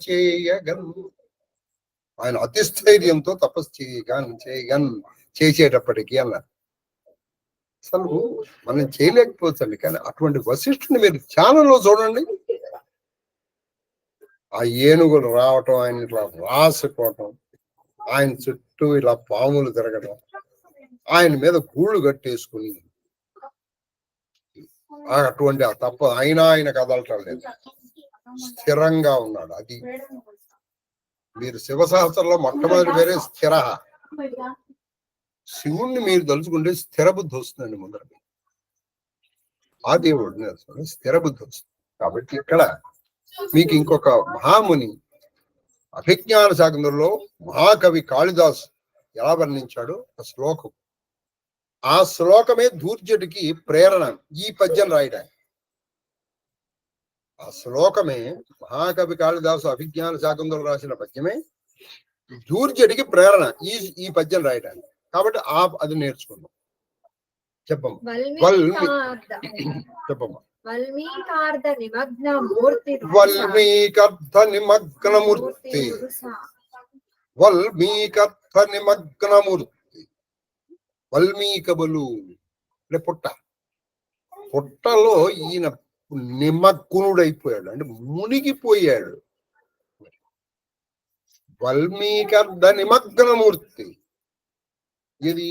చేయగన్. ఆయన అతిస్థైర్యంతో తపస్సు చేసేటప్పటికీ అన్నారు. అసలు మనం చేయలేకపోవచ్చండి, కానీ అటువంటి వశిష్ఠుని మీరు ఛానల్లో చూడండి. ఆ ఏనుగులు రావటం, ఆయన ఇట్లా రాసుకోవటం, ఆయన చుట్టూ ఇలా పాములు తిరగడం, ఆయన మీద గూళ్ళు కట్టేసుకుని అటువంటి ఆ తప్ప అయినా ఆయన కదలటం లేదు, స్థిరంగా ఉన్నాడు. అది మీరు శివశాస్త్రంలో మొట్టమొదటి పేరే స్థిర. శివుణ్ణి మీరు తలుచుకుంటే స్థిర బుద్ధి వస్తుందండి ముందర. ఆ దేవుడు స్థిర బుద్ధి వస్తుంది. కాబట్టి ఇక్కడ మీకు ఇంకొక మహాముని అభిజ్ఞాన శాకుంతలంలో మహాకవి కాళిదాసు ఎలా వర్ణించాడు ఆ శ్లోకం. ఆ శ్లోకమే దూర్జటికి ప్రేరణ ఈ పద్యం రాయడానికి. ఆ శ్లోకమే మహాకవి కాళిదాసు అభిజ్ఞాన శాకుంతలం రాసిన పద్యమే దూర్జటికి ప్రేరణ ఈ పద్యం రాయడానికి. కాబట్టి అది నేర్చుకుందాం. చెప్పమ్మా. చెప్పమ్మా. వల్మీకర్ధ నిమగ్నమూర్తి. వల్మీకర్ధ నిమగ్నమూర్తి. వల్మీకబలు అంటే పుట్టలో ఈయన నిమగ్నుడైపోయాడు, అంటే మునిగిపోయాడు. వల్మీకర్ధ నిమగ్నమూర్తి. ఇది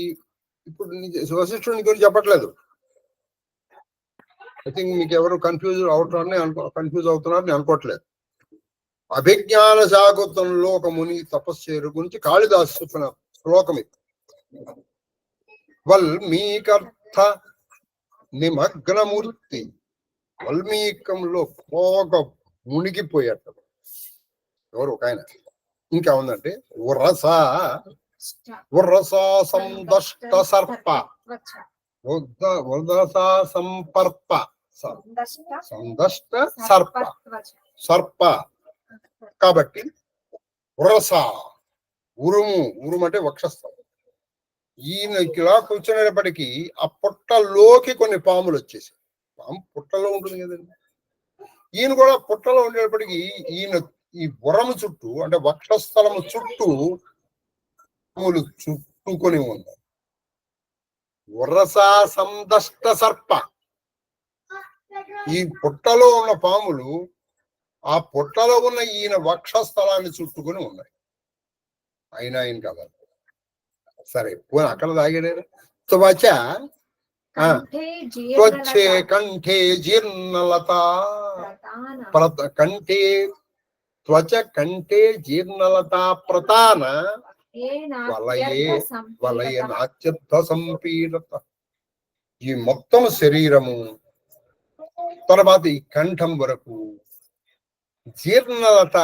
ఇప్పుడు వశిష్ఠుని గురించి చెప్పట్లేదు. ఐ థింక్ మీకు ఎవరు కన్ఫ్యూజ్ అవుతున్నారని అనుకోవట్లేదు. అభిజ్ఞాన శాకుంతలంలో ఒక ముని తపస్సు చేయడం గురించి కాళిదాసు చెప్పిన శ్లోకం ఇది. వల్మీకర్ధ నిమగ్నమూర్తి. వల్మీకంలో పోగ మునిగిపోయాడు ఎవరు ఒక ఆయన. ఇంకా ఉందంటే ఉరస వృరసా సందష్ట సర్ప వృరసా సంపర్ప సందష్ట సర్ప సర్ప. కాబట్టి వృరస ఉరుము అంటే వక్షస్థలం. ఈయన ఇలా కూర్చునేటప్పటికీ ఆ పుట్టలోకి కొన్ని పాములు వచ్చేసాయి. పాము పుట్టలో ఉంటుంది కదండి. ఈయన కూడా పుట్టలో ఉండేటప్పటికీ ఈయన ఈ బుర్రము చుట్టూ అంటే వక్షస్థలము చుట్టూ పాములు చుట్టుకొని ఉన్నాయి. వరసా సందష్ట సర్ప. ఈ పుట్టలో ఉన్న పాములు ఆ పుట్టలో ఉన్న ఈయన వక్షస్థలాన్ని చుట్టుకొని ఉన్నాయి. అయినా ఆయన కదా సరే పోనీ అక్కడ తాగాడు. త్వచ త్వచ్చే కంఠే జీర్ణలత కంఠే త్వచ కంఠే జీర్ణలత ప్రతాన వలయే నాత్యర్థ సంపీడత. ఈ మొత్తం శరీరము తర్వాత ఈ కంఠం వరకు జీర్ణలత.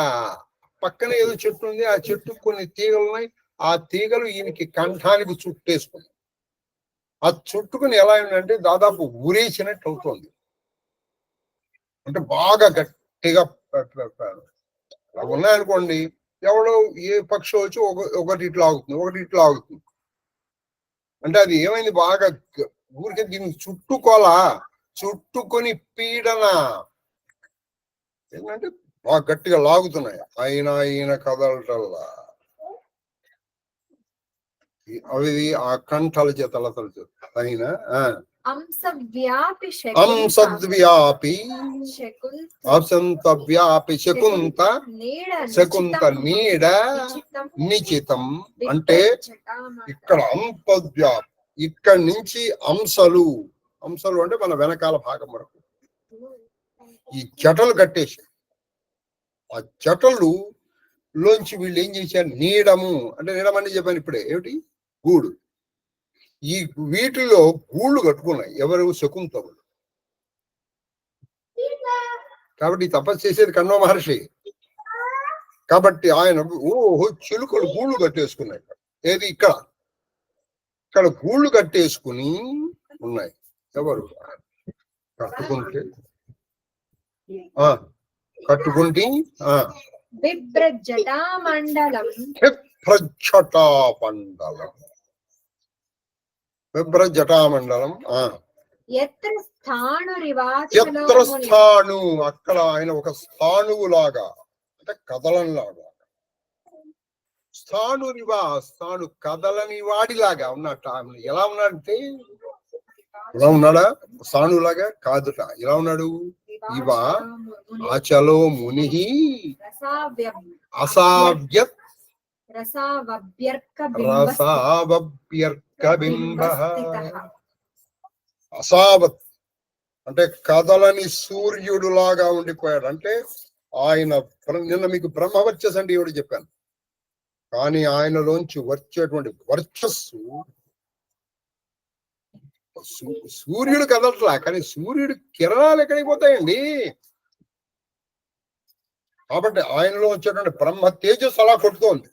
పక్కన ఏదో చెట్టు ఉంది, ఆ చెట్టు కొన్ని తీగలు ఉన్నాయి. ఆ తీగలు ఈయనకి కంఠానికి చుట్టేసుకున్నాయి. ఆ చుట్టుకుని ఎలా ఉందంటే దాదాపు ఊరేసినట్టు అవుతుంది. అంటే బాగా గట్టిగా ఉన్నాయనుకోండి, ఎవడో ఏ పక్షి వచ్చి ఒకటి ఇట్లా ఆగుతుంది, ఒకటి ఇట్లా ఆగుతుంది. అంటే అది ఏమైంది, బాగా ఊరికే దీన్ని చుట్టుకొని పీడన ఏంటంటే బాగా గట్టిగా లాగుతున్నాయి. ఈయన కదలటల్లా అవి ఆ కంఠాల చేతలతల చేత అయిన అంశద్వ్యాపి శకుంత నీడ నిచితం. అంటే ఇక్కడ అంశద్వ్యాపి, ఇక్కడి నుంచి అంశలు అంటే మన వెనకాల భాగం వరకు ఈ జటలు కట్టేసి, ఆ జటలు లోంచి వీళ్ళు ఏం చేశారు, నీడము అంటే నీడమని చెప్పాను ఇప్పుడే, ఏమిటి గూడు. ఈ వీటిలో గూళ్ళు కట్టుకున్నాయి ఎవరు, శకుంతములు. కాబట్టి తపస్సు చేసేది కణ్వ మహర్షి. కాబట్టి ఆయన చిలుకలు గూళ్ళు కట్టేసుకున్నాయి. ఏది ఇక్కడ గూళ్ళు కట్టేసుకుని ఉన్నాయి. ఎవరు కట్టుకుంటే బిభ్రజటామండలం అక్కడ ఆయన ఒక స్థాణువులాగా అంటే కదలంలాగా, స్థాణు కదలని వాడిలాగా ఉన్నట్ట. ఎలా ఉన్నాడంటే ఇలా ఉన్నాడా, స్థాణులాగా కాదుట. ఎలా ఉన్నాడు, ఇవ ఆచలో ముని అసావ్యత్ అసావత్ అంటే కదలని సూర్యుడు లాగా ఉండిపోయాడు. అంటే ఆయన నిన్న మీకు బ్రహ్మవర్చస్ అంటే ఎవడు చెప్పాను, కానీ ఆయనలోంచి వచ్చేటువంటి వర్చస్సు సూర్యుడు కదలట్లా, కానీ సూర్యుడు కిరణాలు ఎక్కడికి పోతాయండి. కాబట్టి ఆయనలో వచ్చేటువంటి బ్రహ్మ తేజస్సు అలా కొట్టుతోంది.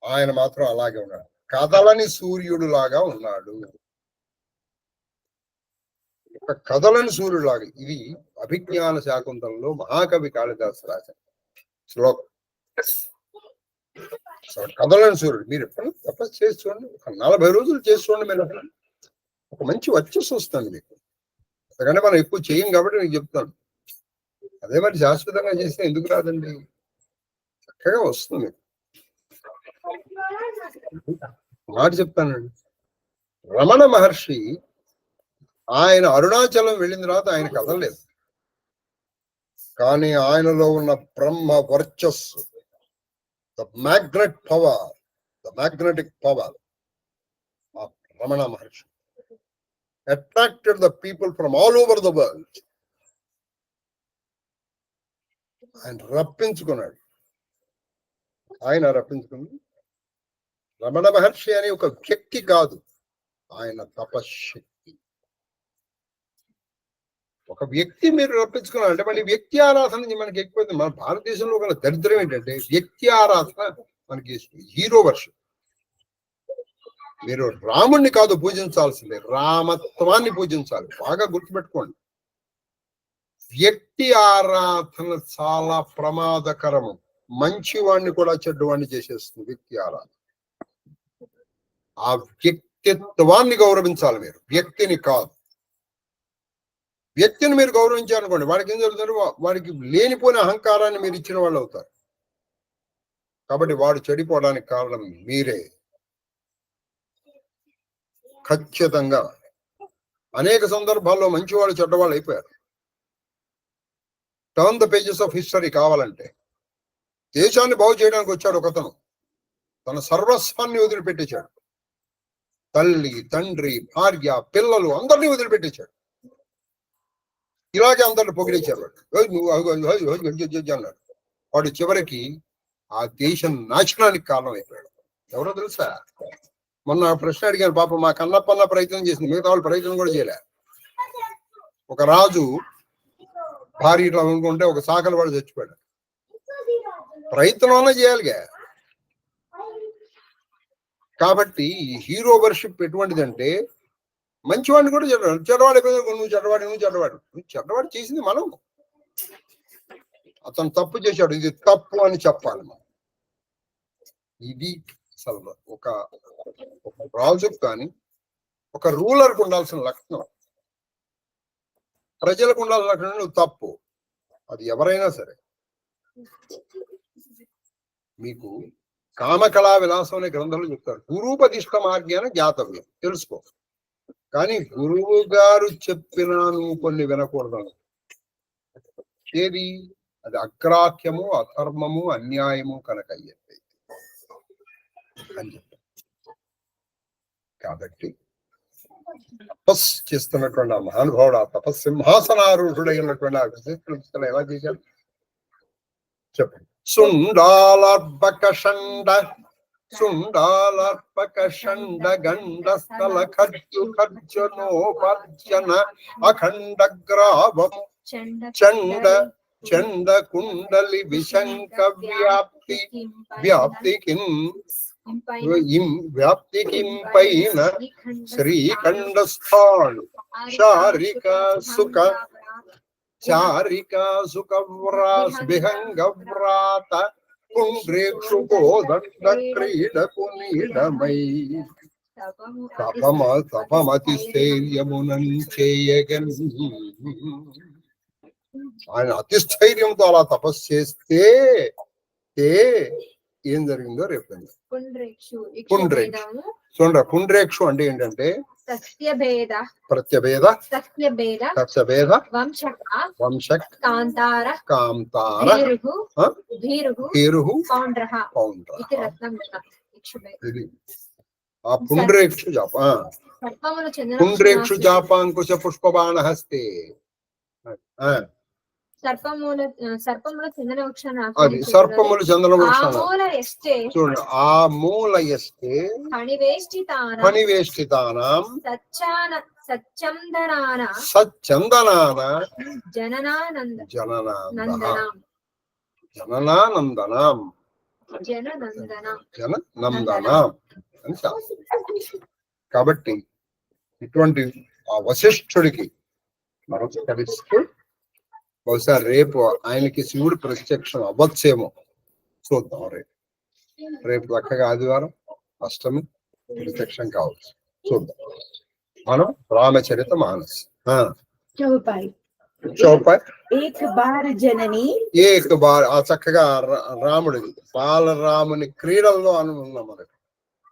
ఆయన మాత్రం అలాగే ఉన్నాడు, కదలని సూర్యుడు లాగా ఉన్నాడు. కదలని సూర్యుడు లాగా. ఇది అభిజ్ఞాన శాకుంతలంలో మహాకవి కాళిదాసు రాశారు శ్లోకం. కదలని సూర్యుడు. మీరు ఎప్పుడు తపస్సు చేసి చూడండి, ఒక 40 రోజులు చేసి చూడండి, మీరు ఒక మంచి వర్చస్సు వస్తుంది మీకు. అందుకని మనం ఎక్కువ చేయం కాబట్టి నేను చెప్తాను. అదే మరి శాశ్వతంగా చేస్తే ఎందుకు రాదండి, చక్కగా వస్తుంది. మాట చెప్తానండి, రమణ మహర్షి ఆయన అరుణాచలం వెళ్ళిన తర్వాత ఆయన కదలలేదు, కానీ ఆయనలో ఉన్న బ్రహ్మ వర్చస్సు, the magnetic power of Ramana Maharshi attracted the people from all over the world. ఆయన రప్పించుకున్నాడు. రమణ మహర్షి అనే ఒక వ్యక్తి కాదు, ఆయన తపశక్తి. ఒక వ్యక్తి మీరు రప్పించుకున్నారు అంటే మళ్ళీ వ్యక్తి ఆరాధన మనకి ఎక్కువ. మన భారతదేశంలో గల దరిద్రం ఏంటంటే వ్యక్తి ఆరాధన మనకి హీరో వర్షిప్. మీరు రాముణ్ణి కాదు పూజించాల్సిందే, రామత్వాన్ని పూజించాలి. బాగా గుర్తుపెట్టుకోండి. వ్యక్తి ఆరాధన చాలా ప్రమాదకరము. మంచివాణ్ణి కూడా చెడ్డవాణ్ణి చేసేస్తుంది వ్యక్తి ఆరాధన. ఆ వ్యక్తిత్వాన్ని గౌరవించాలి మీరు, వ్యక్తిని కాదు. వ్యక్తిని మీరు గౌరవించారనుకోండి, వాడికి ఏం జరుగుతారు? వాడికి లేనిపోయిన అహంకారాన్ని మీరు ఇచ్చిన వాళ్ళు అవుతారు. కాబట్టి వాడు చెడిపోవడానికి కారణం మీరే. ఖచ్చితంగా అనేక సందర్భాల్లో మంచివాళ్ళు చెడ్డవాళ్ళు అయిపోయారు. Turn the pages of history కావాలంటే. దేశాన్ని బాగు చేయడానికి వచ్చాడు ఒకతను, తన సర్వస్వాన్ని వదిలిపెట్టేశాడు. తల్లి, తండ్రి, భార్య, పిల్లలు అందరినీ వదిలిపెట్టేశాడు. ఇలాగే అందరిని పొగిడేశాడు. అన్నాడు. వాడు చివరికి ఆ దేశం నాశనానికి కారణం అయిపోయాడు. ఎవరో తెలుసా? మొన్న ప్రశ్న అడిగాను, పాప మా కన్నప్పన్న ప్రయత్నం చేసింది, మిగతా వాళ్ళు ప్రయత్నం కూడా చేయలే. ఒక రాజు భార్య ఇట్లా అనుకుంటే ఒక సాకలు వాడు చచ్చిపోయాడు. ప్రయత్నం చేయాలిగా. కాబట్టి ఈ హీరో వర్షిప్ ఎటువంటిదంటే, మంచివాడిని కూడా చెడ్డవాడు, చెడ్డవాడు నువ్వు చెడ్డవాడు, నువ్వు చెడ్డవాడు. నువ్వు చెడ్డవాడు చేసింది మనం. అతను తప్పు చేశాడు, ఇది తప్పు అని చెప్పాలి మనం. ఇది అసలు ఒక రాజుకు కానీ ఒక రూలర్కు ఉండాల్సిన లక్షణం. ప్రజలకు ఉండాల్సిన లక్షణం నువ్వు తప్పు. అది ఎవరైనా సరే. మీకు కామకళా విలాసం అనే గ్రంథంలో చెప్తారు, గురుపదిష్ట మార్గాన్ని జ్ఞాతవ్యం, తెలుసుకో. కానీ గురువు గారు చెప్పినా నువ్వు కొన్ని వినకూడదు. ఏది? అది అగ్రాహ్యము, అధర్మము, అన్యాయము కనుక అయ్యేది అని చెప్పారు. కాబట్టి తపస్సు చేస్తున్నటువంటి ఆ మహానుభావుడు, ఆ తపస్సింహాసనారూఢుడైనటువంటి ఆ విశిష్టులు ఎలా చేశారు చెప్పండి. సుండాలర్పక షండ గండ స్థల ఖర్జు ఖర్జనోపర్జన అఖండ గ్రావం చండ చండ కుండలి విశంక వ్యాప్తికిం పైన శ్రీఖండస్థాళు చారిక సుఖవ్రాస్విహంగవ్రాత పుండ్రేక్షు కోదండ క్రీడకు నీడమై తపమతి స్థైర్యమునం చేయగన్. ఆయన అతిస్థైర్యంతో అలా తపస్సు చేస్తే ఏం జరిగిందో రేపు పుండ్రేక్షు అంటే ఏంటంటే ప్రత్యభేద వంశక్ కాంతార ఆ పుండ్రేక్షు జాప పుండ్రేక్షు జాపాంకుశ పుష్పబాణ హస్తే. సర్పములు చందన వృక్షాన్ని అది సర్పములు చందన వృక్షాన్ని చూడండి. ఆ మూల ఎస్తే ఫణివేష్టితానాం సచ్చందనాన జననానందనాం అని శాస్త్రం. కాబట్టి ఇటువంటి ఆ వశిష్ఠుడికి నమస్కరిస్తూ, బహుశా రేపు ఆయనకి శివుడు ప్రత్యక్షం అవ్వచ్చేమో, చూద్దాం. రేపు చక్కగా ఆదివారం అష్టమి ప్రత్యక్షం కావచ్చు, చూద్దాం. మనం రామచరిత మానస్ చౌపాయ్ ఏక్ బార్ ఆ చక్కగా రాముడిది బాలరాముని క్రీడల్లో అనుకున్నాం మనకి.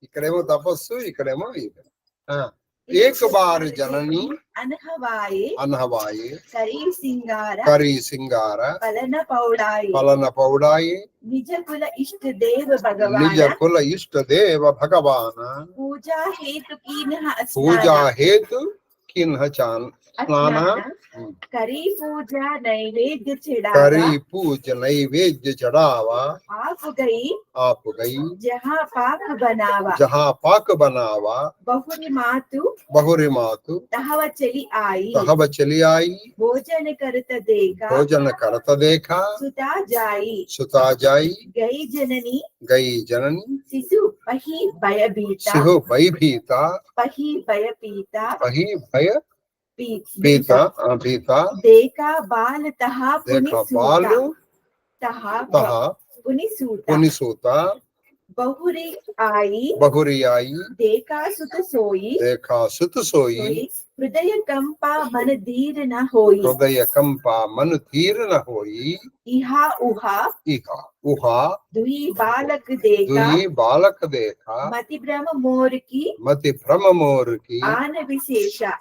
ఇక్కడేమో తపస్సు, ఇక్కడేమో एक बार जननी अनहवाये करी सिंगार पलन पौड़ाये निज कुल इष्ट देव भगवान पूजा हेतु किन्ह स्नान కరీ పూజ నైవేద్య కరీ పూజ నైవేద్య చढ़ावा आप गई जहाँ पाक बनावा बहुरी मातु तहव चली आई भोजन करत देखा सुता जाई गई जननी शिशु पही भयभीता पीता देखा बाल तहा पुनि सूता बहुरी आई देखा सुत सोई हृदय कंपा मन धीर न होई इहा उहा दुई बालक देखा मति भ्रम मोर की आन विशेषा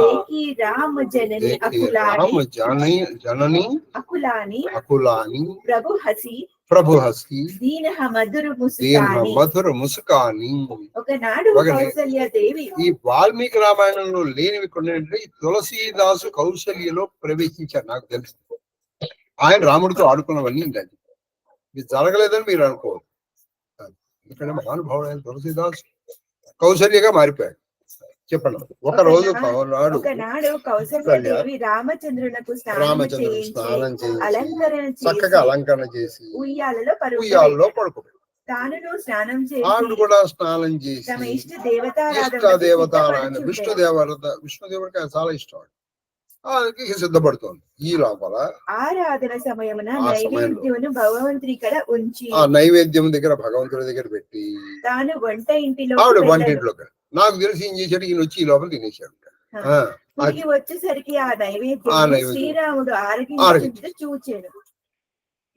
देखी राम जननी अकुलानी प्रभु हसी दीन मधुर मुस्कानी ఒకనాడు కౌసల్యాదేవి. ఈ వాల్మీకి రామాయణంలో లేనివి కొన్ని అంటే తులసీదాసు కౌసల్యలో ప్రవేశించారు. నాకు తెలుసు ఆయన రాముడితో ఆడుకున్నవన్నీ ఉంటాయి. ఇది జరగలేదని మీరు అనుకోరు. ఎందుకంటే మహానుభావుడు ఆయన తులసీదాసు కౌసల్యగా మారిపోయాడు. చెప్పండి. ఒకనాడు కౌసల్యాదేవి రామచంద్రునకు స్నానం చేయించి చక్కగా అలంకరణ చేసి ఉయ్యాలలో పడుకోబెట్టాడు. తాను స్నానం చేసి ఆవిడ కూడా స్నానం చేసి ఇష్ట దేవతారాయణ విష్ణుదేవుడికి చాలా ఇష్టం. సిద్ధపడుతోంది. ఈ లోపల ఆరాధన సమయమున నైవేద్యమును భగవంతుడి ఇక్కడ ఉంచి ఆ నైవేద్యం దగ్గర భగవంతుడి దగ్గర పెట్టి తాను ఆవిడ వంటింట్లో నాకు తెలిసి ఏం చేశాడు, ఈయన వచ్చి ఈ లోపల తినేశాడు. వచ్చేసరికి ఆ నైవేద్యం శ్రీరాముడు ఆరగించి చూచాడు.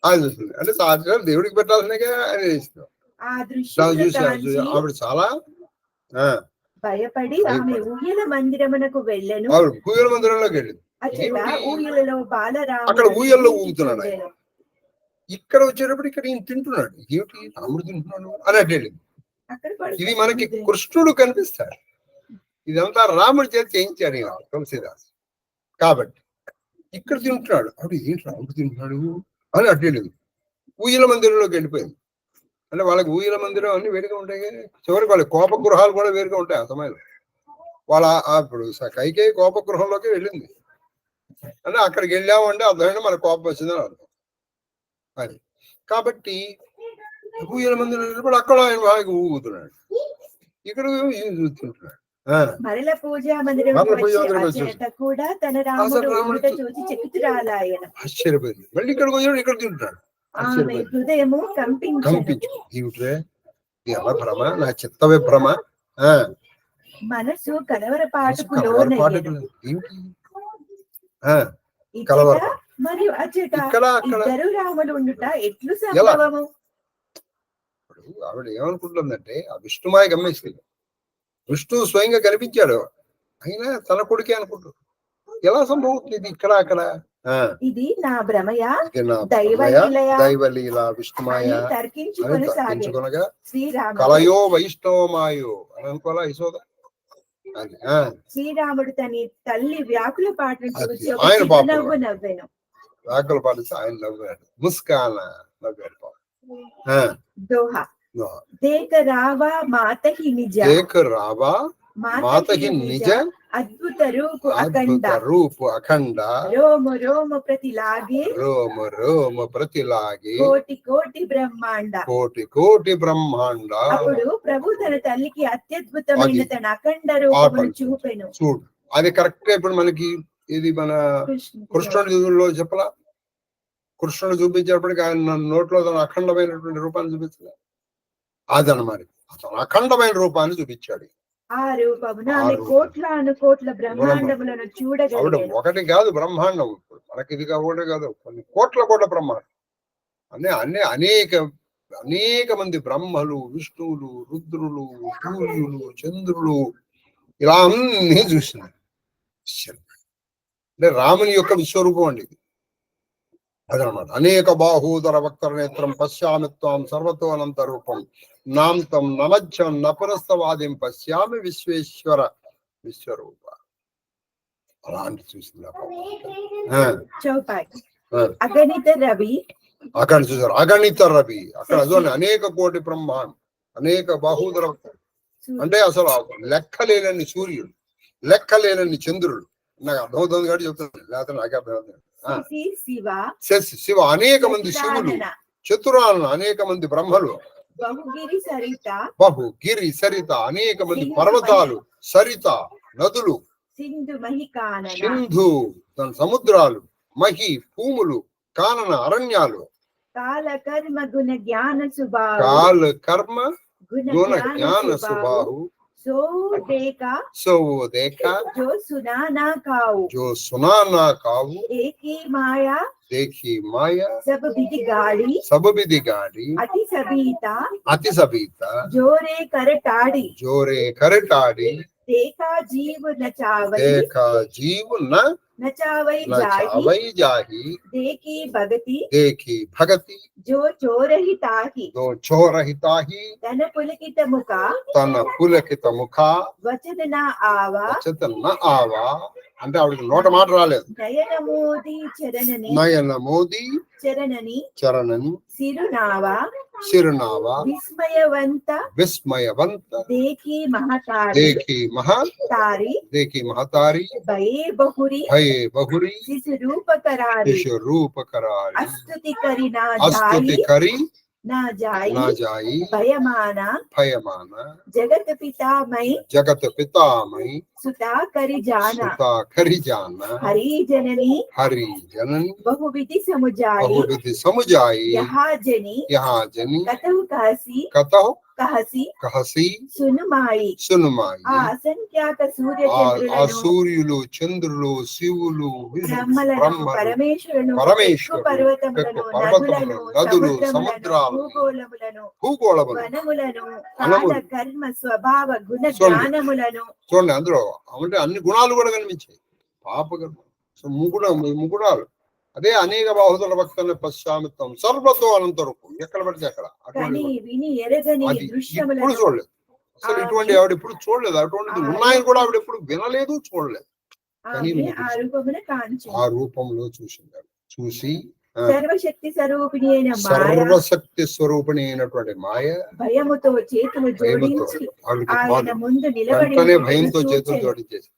అంటే సాయంత్రం దేవుడికి పెట్టాల్సినగా ఆయన ఇష్టం. ఆవిడ చాలా భయపడి ఆమె ఊయల మందిరమునకు వెళ్ళను. ఆవిడ ఊయల మందిరంలోకి వెళ్ళింది. ఊయలలో బాలరాముడు అక్కడ ఊయల్లో ఊగుతున్నాడు. ఆయన ఇక్కడ వచ్చేటప్పుడు ఇక్కడ ఈయన తింటున్నాడు. ఏమిటి రాముడు తింటున్నాడు అని అంటే వెళ్ళింది. ఇది మనకి కృష్ణుడు కనిపిస్తాడు. ఇదంతా రాముడి చేతి చేయించాడు తులసీదాస్. కాబట్టి ఇక్కడ తింటున్నాడు. అప్పుడు ఏంటి రాముడు తింటున్నాడు అని అటు వెళ్ళింది. ఊయల మందిరంలోకి వెళ్ళిపోయింది. అంటే వాళ్ళకి ఊయల మందిరం అన్ని వేరుగా ఉంటాయి. చివరికి వాళ్ళ కోప గృహాలు కూడా వేరుగా ఉంటాయి. ఆ సమయంలో వాళ్ళ ఇప్పుడు కైకేయి కోప గృహంలోకి వెళ్ళింది. అంటే అక్కడికి వెళ్ళామంటే అర్థమైనా మన కోపం వచ్చిందని అర్థం. అది కాబట్టి ఊయల మందిరం వెళ్ళినప్పుడు అక్కడ ఆయన బాగా ఊగుతున్నాడు. ఇక్కడ చూస్తుంటున్నాడు. ఆశ్చర్యపోయింది. మళ్ళీ ఇక్కడికి వచ్చాడు. ఇక్కడ తింటున్నాడు. కంపించు. ఏమిట్రే ఎలా భ్రమ, నా చిత్తవే భ్రమ. మనసు కలవరపాటు మరియు రాముడు ఉండుట ఎట్లు సంభవము. ఆవిడ ఏమనుకుంటుందంటే ఆ విష్ణుమాయ గమ్మేసింది. విష్ణు స్వయంగా కనిపించాడు. అయినా తన కొడుకే అనుకుంటాడు. ఎలా సంభవం ఇది ఇక్కడ అక్కడ? ఇది నా భ్రమయా దైవలీల విష్ణుమాయ తర్కించుకొనగా కలయో వైష్ణవమాయో అని అనుకోవాలా యశోద. శ్రీరాముడు తన తల్లి వ్యాకుల పాటను ఆయన నవ్వాను. వ్యాకుల పాట ఆయన నవ్వాడు. ముస్కాన నవ్వాడు. దోహా దేక రావా మాతహి నిజ అద్భుత రూపు అఖండ రోమ ప్రతిలాగే కోటి బ్రహ్మాండ. అప్పుడు ప్రభు తన తల్లికి అత్యద్భుతమైన తన అఖండ రూపమును చూపెను. చూడు అది కరెక్ట్. ఇప్పుడు మనకి ఇది మన కృష్ణుడిలో చెప్పలా. కృష్ణుడు చూపించేప్పటికి ఆయన నోట్లో తన అఖండమైనటువంటి రూపాన్ని చూపించలే. అదనమాట అతను అఖండమైన రూపాన్ని చూపించాడు. ఒకటి కాదు బ్రహ్మాండం. మనకి ఇది కాకుండా కాదు, కొన్ని కోట్ల బ్రహ్మాండం. అనేక మంది బ్రహ్మలు, విష్ణువులు, రుద్రులు, సూర్యులు, చంద్రులు ఇలా అన్ని చూసినారు. అంటే రాముని యొక్క విశ్వరూపం అండి ఇది. అదనమాట. అనేక బాహూదర వక్ర నేత్రం పశ్యామిత్వం సర్వతో అనంత రూపం నాంతం నమధ్యం నపురస్తవాదిం పశ్యామి విశ్వేశ్వర విశ్వరూప. అలాంటి చూసింది చౌపాకి అగణిత రవి అక్కడ చూసారు అగణిత రవి అక్కడ చూడండి అనేక కోటి బ్రహ్మాండం అనేక బాహుదర అంటే అసలు లెక్కలేనన్ని సూర్యుడు లెక్కలేనన్ని చంద్రుడు నాకు అర్థమవుతుంది కాబట్టి చెప్తున్నాను లేకపోతే నాకే అర్థమవుతుంది శివ అనేక మంది శివులు చతురాలను అనేక మంది బ్రహ్మలు బహుగిరి సరిత అనేక మంది పర్వతాలు సరిత నదులు సింధు సముద్రాలు మహి భూములు కానన అరణ్యాలు కాల కర్మ గుణ జ్ఞాన సుబాహు సో देखा जो सुना ना काऊ देखी माया सब विधि गाड़ी अति सबीता जोरे कर टाड़ी देखा जीव नचावई जाही देखी भगति जो चोरहिताही तन पुलकित मुखा वचन न आवा అంటే ఆవిడకి నోట మాట రాలేదు నయన మోది చరణని సిరునావా విస్మయవంత దేఖి మహతారి భయే బహురి శిశు రూప करारी अस्तुति करी ना जाई भयमाना जगत पितामई सुता करी जाना हरि जननी बहुविधि समुजाई यहाँ जनी कहसी सुनुमाई असंख्यात सूर्युలు చంద్రులు శివులు పరమేశ్వరుడు పర్వతములను నదులు సముద్రాలు భూగోళములను వనములను కర్మ స్వభావ గుణ జ్ఞానములను చూడండి అందులో అంటే అన్ని గుణాలు కూడా కనిపించాయి ముగుణాలు అదే అనేక బాహుదల భక్తుల పశ్చామిత్తం సర్వతో అనంతరూపం ఎక్కడ పడితే అక్కడ ఇప్పుడు చూడలేదు అసలు ఇటువంటి ఆవిడ ఎప్పుడు చూడలేదు అటువంటిది ఉన్నాయని కూడా ఆవిడ ఎప్పుడు వినలేదు చూడలేదు కానీ ఆ రూపంలో చూసి సర్వశక్తి స్వరూపిణి అయినటువంటి మాయ భయంతో చేతులు జోడించి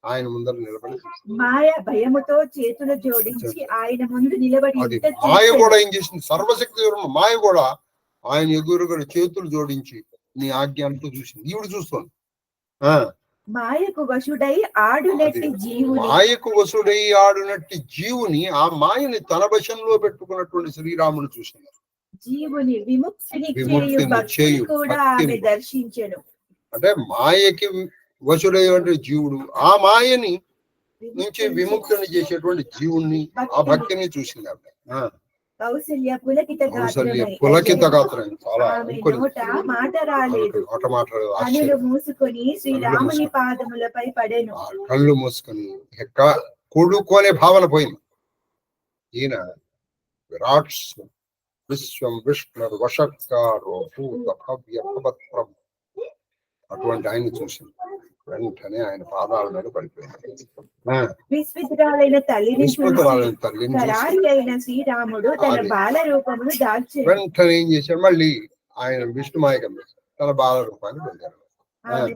ఆయన ముందర నిలబడి మాయ భయముతో చేతులు జోడించి ఆయన ముందు నిలబడి మాయ కూడా ఏం చేసింది సర్వశక్తి మాయ కూడా ఆయన ఎదురుగా చేతులు జోడించి నీ ఆజ్ఞ అంటూ చూసింది ఈవిడ చూస్తుంది మాయకు వశుడై ఆడునట్టి జీవుని ఆ మాయని తన వశంలో పెట్టుకున్నటువంటి శ్రీరాముని చూసింది జీవుని విముక్తిని చేయు దర్శించెను అంటే మాయకి వశుడైనటువంటి జీవుడు ఆ మాయని నుంచి విముక్తిని చేసేటువంటి జీవుణ్ణి ఆ భక్తిని చూసింది ఆవిడ కౌసల్య పులకిత గాత్రం చాలా మూసుకొని శ్రీరాముని పాదములపై పడెను కళ్ళు మూసుకొని కూడుకోనే భావన పోయింది ఈయన విరాట్ విశ్వం విష్ణు వషట్కారో భూత భవ్య ప్రభు అటువంటి ఆయన చూసింది వెంటనే ఆయన పాదాల మీద పడిపోయింది విస్మితురాలైన తల్లిని శ్రీరాముడు తన బాల రూపమును దాల్చి వెంటనే ఏం చేశాడు మళ్ళీ ఆయన విష్ణుమాయ తన బాల రూపాన్ని పొందారు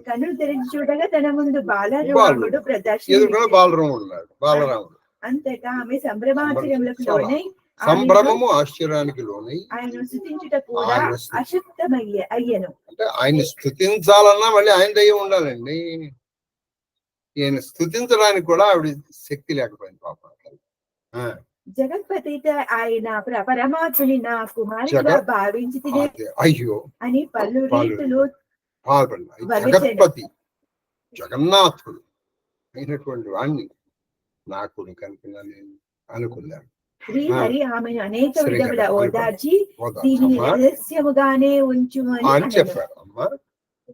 కన్నులు తెరిచి చూడగా తన ముందు బాలరాముడు ప్రదర్శించాడు బాలరాముడు ఉన్నాడు బాలరాముడు అంతేగా ఆమె సంభ్రమాచర్యములకు లోనై సంభ్రమము ఆశ్చర్యానికి లోనై ఆయన స్తుతించుట కూడా అశక్తమయ్యను అంటే ఆయన స్తుతించాలన్నా మళ్ళీ ఆయన దయ్యం ఉండాలండి ఈయన స్తుతించడానికి కూడా ఆవిడ శక్తి లేకపోయింది పాపం జగత్పతి ఆయన పరమాత్ముని నా కుమారుడిగా భావించి అయ్యో అని పలు రీతులు జగత్పతి జగన్నాథుడు అయినటువంటి వాణ్ణి నాకు కనిపించాలని అనుకున్నాను శ్రీహరి ఆమెను అనేక విధముల ఓదార్చి దీనిని రహస్యముగానే ఉంచుమని అని చెప్పారు అమ్మా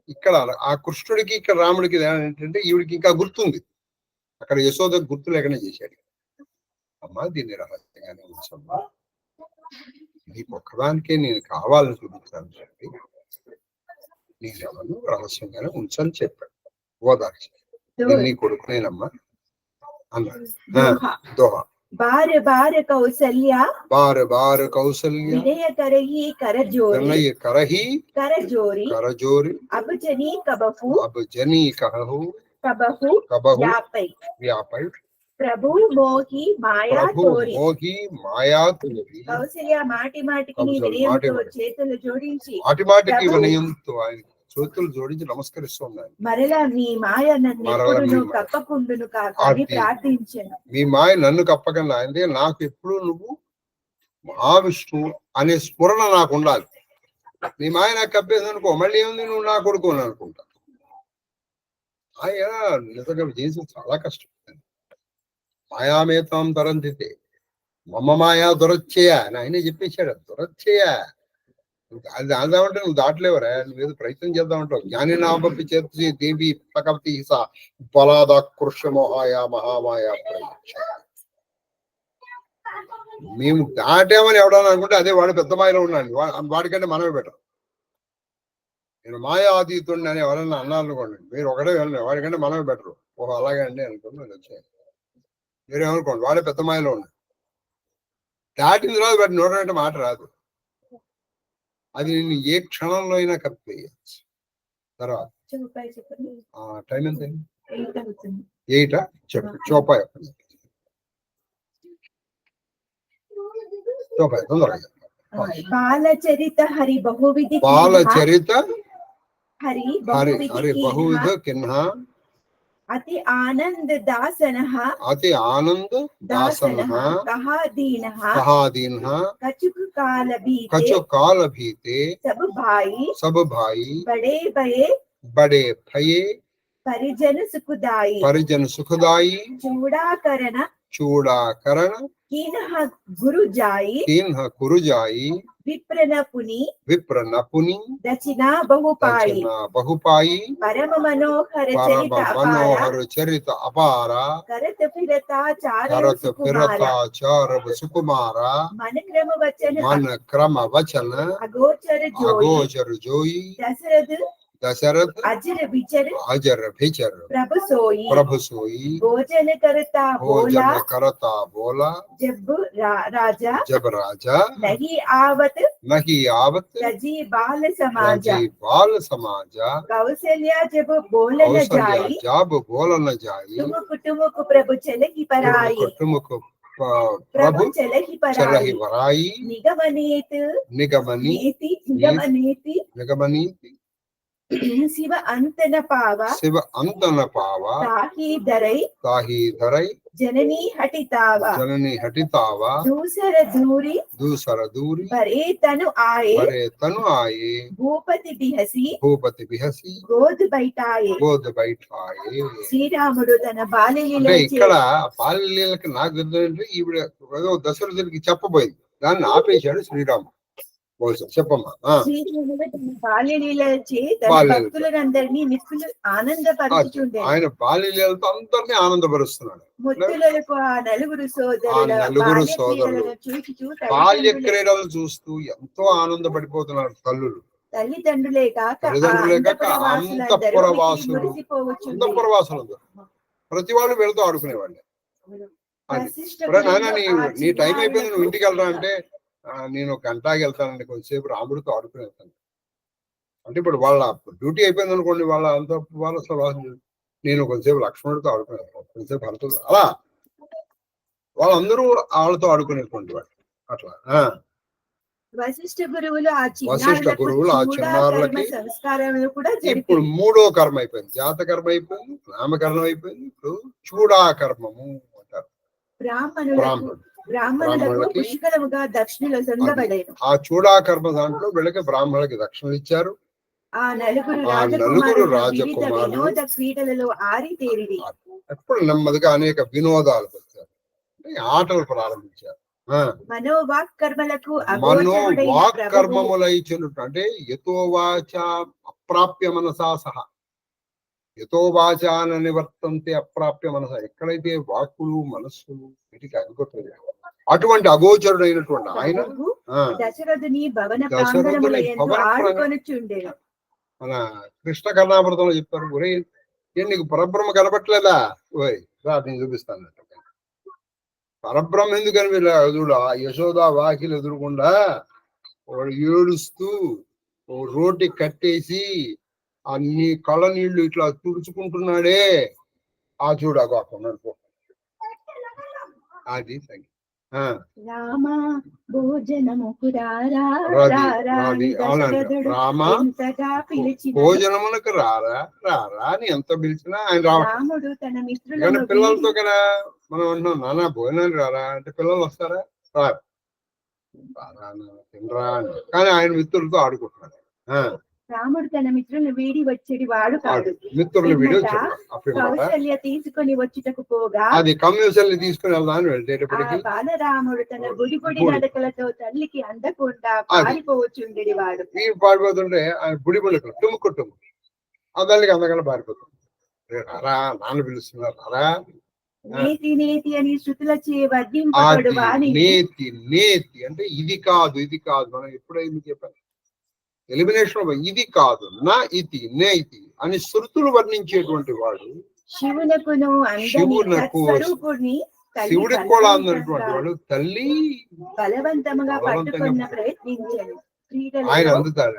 ఇక్కడ ఆ కృష్ణుడికి ఇక్కడ రాముడికి ఏంటంటే ఈవిడికి ఇంకా గుర్తుంది అక్కడ యశోద గుర్తు లేకనే చేశాడు అమ్మా దీన్ని రహస్యంగానే ఉంచమ్మా నీకు ఒక్కదానికే నేను కావాలని చూపించాను చెప్పి నేను రహస్యంగానే ఉంచని చెప్పాడు ఓదార్చి నీ కొడుకునేనమ్మా అన్నాడు. దోహ దోహ. బార బార కౌసల్య బార బార కౌసల్య వినయ కరహి కరజోరి వినయ కరహి కరజోరి కరజోరి అబుజని కబహు అబ్ జనీ కహు కబహు కబహు వ్యాపై వ్యాపై ప్రభు మోహి మాయా ప్రభు తోరి. మోహి మాయా తోరి. కౌసల్య మాటి మాటికి నీ కౌసల్య వినయంతో మాటి మాటికి. చేతులు జోడించి మాటి మాటికి ప్రభు, వినయంతో ఆయన చేతులు జోడించి నమస్కరిస్తున్నాను. మరలా నీ మాయ నన్ను మరలా ఎప్పుడును నీ మాయ. కప్పకుండును కాక అని అది. ప్రార్థించాను. మీ మాయ నన్ను కప్పకుండా అంటే నాకు ఎప్పుడు నువ్వు మహావిష్ణువు అనే స్ఫురణ నాకు ఉండాలి. నీ మాయ నాకు కప్పేది అనుకో, మళ్ళీ ఏముంది, నువ్వు నా కొడుకు అని అనుకుంటా. ఆయన నిజంగా జీవితం చాలా కష్టం. మాయామేతాం తరంతితే మమ్మ మాయా దొరచ్చేయ అని ఆయనే చెప్పేశాడు. దొరచ్చేయ అది దాదామంటే నువ్వు దాటలేవరా, నువ్వేదో ప్రయత్నం చేద్దామంటావు. జ్ఞాని నాపి చేర్చి దేవి ప్రకృతి సా బలాదాకృష్య మోహాయ మహామాయ ప్రయత్న. మేము దాటామని ఎవడని అనుకుంటే అదే వాడు పెద్ద మాయలో ఉన్నాడు. వాడికంటే మనమే బెటర్. నేను మాయా అతీతుడిని అని ఎవరన్నా అన్నారనుకోండి, మీరు ఒకటే వెళ్ళండి, వాడికంటే మనమే బెటర్. ఓహో అలాగే అండి అనుకోండి, వచ్చాయి. మీరేమనుకోండి, వాడే పెద్ద మాయలో ఉన్నాడు. దాటిన తర్వాత వాటి నోటంటే మాట రాదు. అది నేను ఏ క్షణంలో అయినా కప్పేయచ్చు. తర్వాత టైం ఎంత 8 చెప్పు. చోపాయి చోపాయి తొందరగా. బాలచరిత హరి బహువిధి బాలచరిత హరి హరి హరి బహువిధ కిన్హ అతి ఆనంద దాసనః అతి ఆనంద దాసనః కహాదీనః కహాదీనః కచుక్ కాల భీతే కచు కాల భీతే सब भाई बड़े भये परिजन सुखदाई चूड़ाकरण कीनः गुरु जाई विप्र नपुनि दक्षिणा बहुपाई परम मनोहर चरित अपारा करत फिरता चार सुकुमारा मन क्रम वचन अगोचर जोई दशरथ अजर भिचर प्रभु सोई भोजन करता बोला जब राजा नहीं आवत रजी बाल समाजा कौशल्या जब बोल न जाई तुमुक प्रभु चलहि पराई प्रभु चलहि पराई निगमनीति शिव अंतन पावा ताही धरई जननी हटितावा दूसर दूरी भरे तनु आए भूपति बिहसी गोद बैठाए శ్రీరాముడు తన బాల్యలీల ఇక్కడ బాల్యలీలకి నాకు తెలియదంటే ఈవిడ ఏదో దశరథుడికి చెప్పబోయింది, దాన్ని ఆపేశాడు శ్రీరాముడు. చెప్పమ్మా. భక్తులందరినీ నిప్పులు ఆనందపరుచుండే ఆయన బాల్యలీలతో అందరినీ ఆనందపరుస్తున్నాడు. ముత్తులకు ఆ నలుగురు సోదరులు బాల్య క్రీడలు చూస్తూ ఎంతో ఆనందపడిపోతున్నారు తల్లులు. తల్లిదండ్రులే కాక అంతఃపురవాసులు ప్రతి వాళ్ళు వీళ్ళతో ఆడుకునేవాళ్ళు. నాయన నీ టైం అయిపోయింది, నువ్వు ఇంటికి వెళ్ళరా అంటే నేను ఒక గంటకి వెళ్తానండి, కొంతసేపు రాముడితో ఆడుకుని వెళ్తాను అంటే. ఇప్పుడు వాళ్ళ డ్యూటీ అయిపోయింది అనుకోండి, వాళ్ళ నేను కొంతసేపు లక్ష్మణుడితో ఆడుకుని వెళ్తాను, కొంతసేపు భరతుడు, అలా వాళ్ళందరూ వాళ్ళతో ఆడుకునేటువంటి వాళ్ళు అట్లా. వశిష్ఠ గురువులు ఆ చిన్నారులకి సంస్కారాలు కూడా ఇప్పుడు 3వ కర్మ అయిపోయింది. జాత కర్మ అయిపోయింది, నామకరణం అయిపోయింది, ఇప్పుడు చూడాకర్మము అంటారు. బ్రాహ్మణులకి పుష్కలముగా దక్షిణలు సందబడేను. ఆ చూడాకర్మ దాంట్లో వీళ్ళకి బ్రాహ్మణులకి దక్షిణలు ఇచ్చారు. ఆ నలుగురు రాజకుమారులు క్రీడలలో ఆరితేరిది. ఎప్పుడు నెమ్మదిగా అనేక వినోదాలు వచ్చారు, ఆటలు ప్రారంభించారు. మనోవాక్కర్మములైచున్నట్టు అంటే యతోవాచ అప్రాప్య మనసా సహా, యతోవాచాన నివర్తంతే అప్రాప్య మనస. ఎక్కడైతే వాక్కులు మనస్సులు వీటికి అగ్గుతుంది, అటువంటి అగోచరుడైనటువంటి ఆయన దశరథుని మన కృష్ణ కర్ణామృతంలో చెప్తారు, ఒరే నీకు పరబ్రహ్మ కనపట్లేదా? ఓయ్ రా నేను చూపిస్తాను. పరబ్రహ్మ ఎందుకని చూడ యశోదా వాకిలు ఎదురుకుండా వాడు ఏడుస్తూ ఓ రోటి కట్టేసి అన్ని కళ్ళ నీళ్లు ఇట్లా తుడుచుకుంటున్నాడే, ఆ చూడకు అక్కడ అది రామా భోజనముకు భోజనమునకు రారా రారా అని ఎంత పిలిచినా ఆయన రాముడు తన మిత్రులను పిల్లలతో కదా మనం అంటున్నాం, నాన్న భోజనానికి రారా అంటే పిల్లలు వస్తారా? రారా తినరా అని. కానీ ఆయన మిత్రులతో ఆడుకుంటున్నాడు. రాముడు తన మిత్రులను వీడి వచ్చేది వాడు కాదు, మిత్రులు వీడి కౌసల్య తీసుకొని వచ్చుటకు పోగా అది కౌసల్య తీసుకుని వెళ్దామని వెళ్తేటప్పటికి బాలరాముడు తన గుడి గుడి నడకలతో తల్లికి అందకుండా పారిపోవచ్చుండేది వాడు. పారిపోతుంటే ఆయన గుడి గుడికలు టుమ్ముకు ఆ తల్లికి అందకుండా పారిపోతుంది. రారా నాన్న పిలుస్తున్నారు రారా. నేతి నేతి అని శృతులచే వర్ణింపబడు వాని నేతి నేతి అంటే ఇది కాదు ఇది కాదు. మనం ఎప్పుడైంది చెప్పాను ఎలిమినేషన్ ఇది కాదు నా ఇది నేతి అని శృతులు వర్ణించేటువంటి వాడు శివునకును శివుడికి కూడా అందనటువంటి వాడు తల్లి బలవంతముగా పట్టుకున్న ప్రయత్నించాడు. ఆయన అందుతాడు.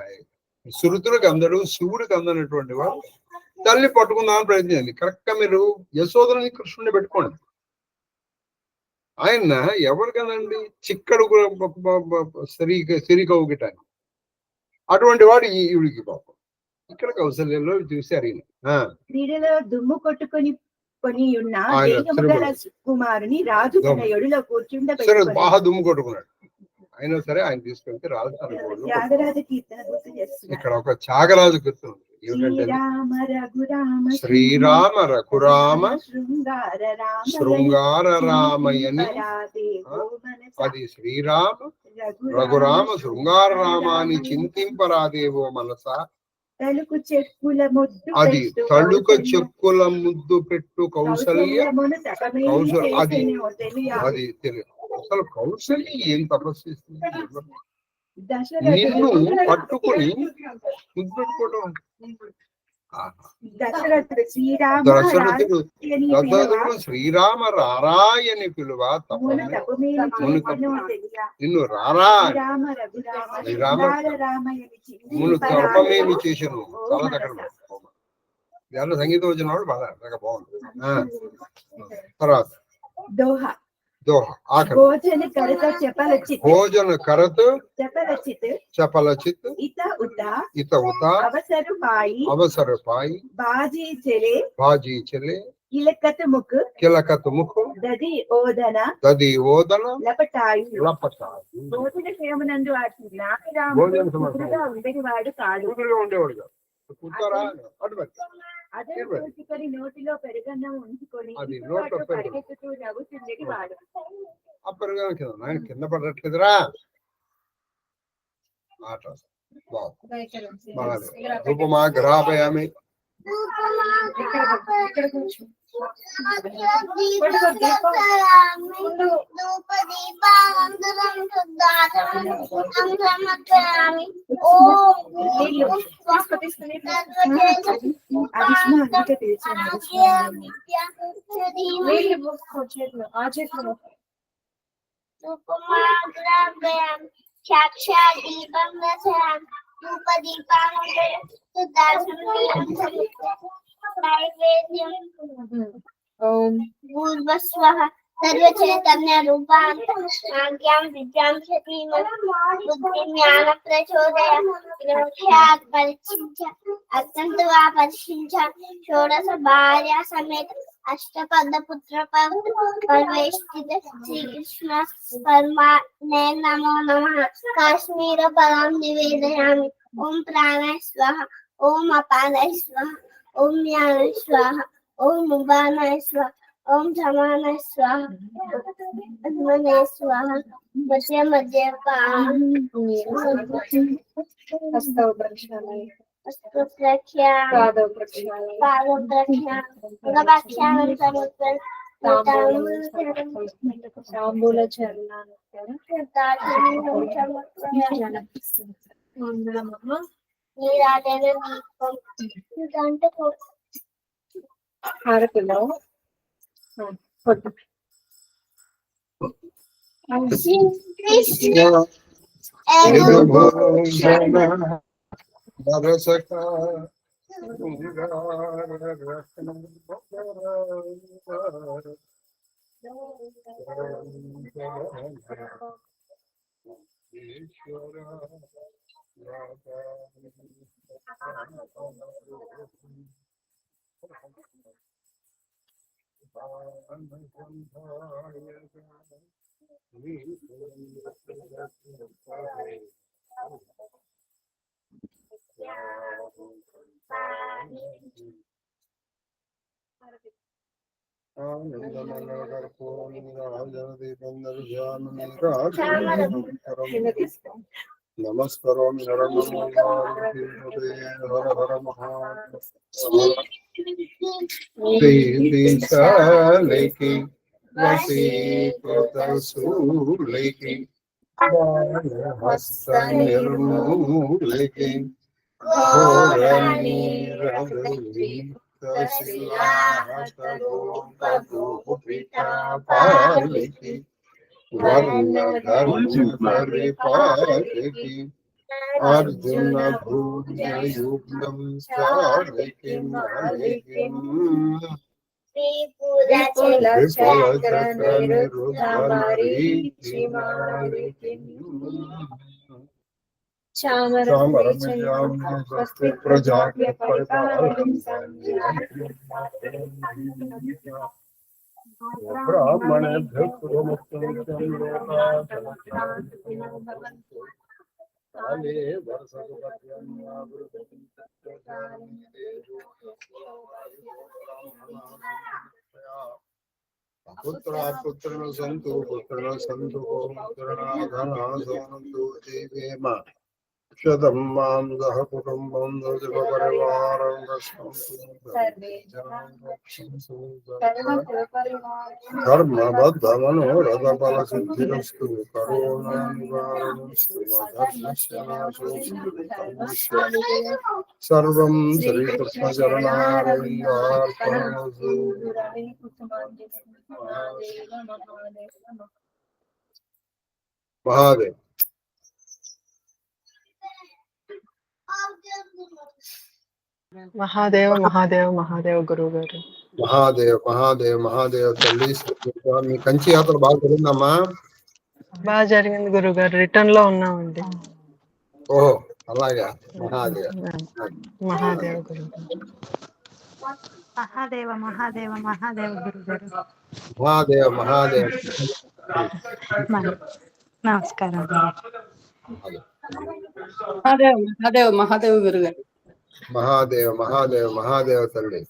శృతులకు అందడు, శివుడికి అందనటువంటి వాడు తల్లి పట్టుకుందామని ప్రయత్నించండి. కరెక్ట్ గా మీరు యశోదని కృష్ణుని పెట్టుకోండి. ఆయన ఎవరు కదండి చిక్కడు సిరి కౌగిటాన్ని అటువంటి వాడు ఈవిడికి పాపం. ఇక్కడ కౌశల్యంలో చూశారు క్రీడలో దుమ్ము కొట్టుకొని ఉన్న కుమారుని రాజు తన ఎడులో కూర్చుండబెట్టుకొని బాగా దుమ్ము కొట్టుకున్నాడు. అయినా సరే ఆయన తీసుకెళ్తే రాజు త్యాగరాజ కీర్తన గుర్తు చేస్తుంది. ఇక్కడ ఒక త్యాగరాజు కీర్తన శ్రీరామ రఘురామ శృంగార రామయని. అది శ్రీరామ రఘురామ శృంగార రామాని చింతింపరాదేవో మనసా. అది తళుక చెక్కుల ముద్దు పెట్టు కౌసల్య అది అది తెలియదు. అసలు కౌసల్య ఏం తపస్సు చేస్తుంది? నిన్ను పట్టుకుని ముద్దు పెట్టుకోవడం. దశరథుడు శ్రీరామ రారాయని పిలువ నిన్ను రారా శ్రీరామ మును తప్పమేమి చేశాను. చాలా దగ్గర దాంట్లో సంగీతం వచ్చిన వాడు బాగా బాగుంది. తర్వాత దోహ భోజన కరత చపలచిత్ ఇత ఉత అవసర పాయి బాజీ చెలే కిలకత్ ముఖ దది ఓదన లపటాయి. భోజన క్షేమనందు ఉండేది వాడు కాదు. అదే నోటిలో పెరుగన్నం ఉంచుకొని పరిగెత్తుతూ నవ్వుతుండేది వాడు. ఆ పెరుగన్నం కింద పడట్లేదురా మాట రూపమా గ్రహాపయామి. భూర్భస్వః సర్వచైతన్య రూపాంత్యాం విద్యాం బుద్ధి జ్ఞాన ప్రచోదయాత్ పరిచించ అత్యంత వా పరిచించ షోడశ భార్య సమేత అష్టపద పుత్ర పర్వేష్టిత శ్రీకృష్ణ పరమాత్మే నమో నమః. కాశ్మీర పరాం నివేదయామి. ఓం ప్రాణాయ స్వాహ, ఓం అపానాయ స్వాహ, ఓం జ్ఞానాయ స్వాహ, ఓం ఉపానాయ స్వాహ, ఓం సమానాయ స్వాహ, అగ్నయ స్వాహ. మధ్య మధ్య తాంబూల చరణాలు నీరాజన దీపం హారతిలో వద్దు. కృష్ణ యదుభూషణ నరసక ఈశ్వర నమస్కారం హర హర మహాలేకి వసీకృతసూలేకి హస్త నిర్మూలేకి పాలికి పరిపాలికి అర్జున భూయుగ్నం సాలికి బ్రాహ్మణేభ్యః కాలే పుత్ర సంతు పుత్రనాథనాథనంతు దేవేమ శతం మాం సహ కుటుంబం సజీవ పరివారం ధర్మబద్ధ మనోరథ ఫల సిద్ధిరస్తు కరోనా నివారణస్తు సర్వం శ్రీకృష్ణ చరణారవిందార్పణమస్తు. మహాదేవ్ మహాదేవ మహాదేవ మహాదేవ గురువు గారు. మహాదేవ్ మహాదేవ్ మహాదేవ్ తల్లి మీ కంచి యాత్ర బాగా జరిగిందమ్మా? బాగా జరిగింది గురువు గారు. రిటర్న్ లో ఉన్నామండి. ఓహో అలాగా. మహాదేవ్ మహాదేవ గురువు గారు. మహాదేవ మహాదేవ మహాదేవ గురువు గారు. మహాదేవ్ మహాదేవ్ నమస్కారం. మహాదేవ్ మహాదేవ్ మహాదేవ్ గురుగారు. మహాదేవ్ మహాదేవ్ మహాదేవ్ తల్లి.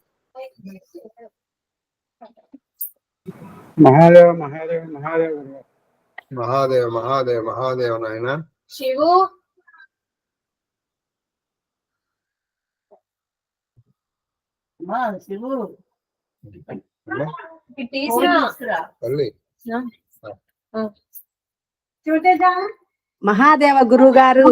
మహాదేవ మహాదేవ మహాదేవ మహాదేవ్ మహాదేవ్ మహాదేవ్ నాయన. శివు శివు తల్లి మహాదేవ గురువు గారు.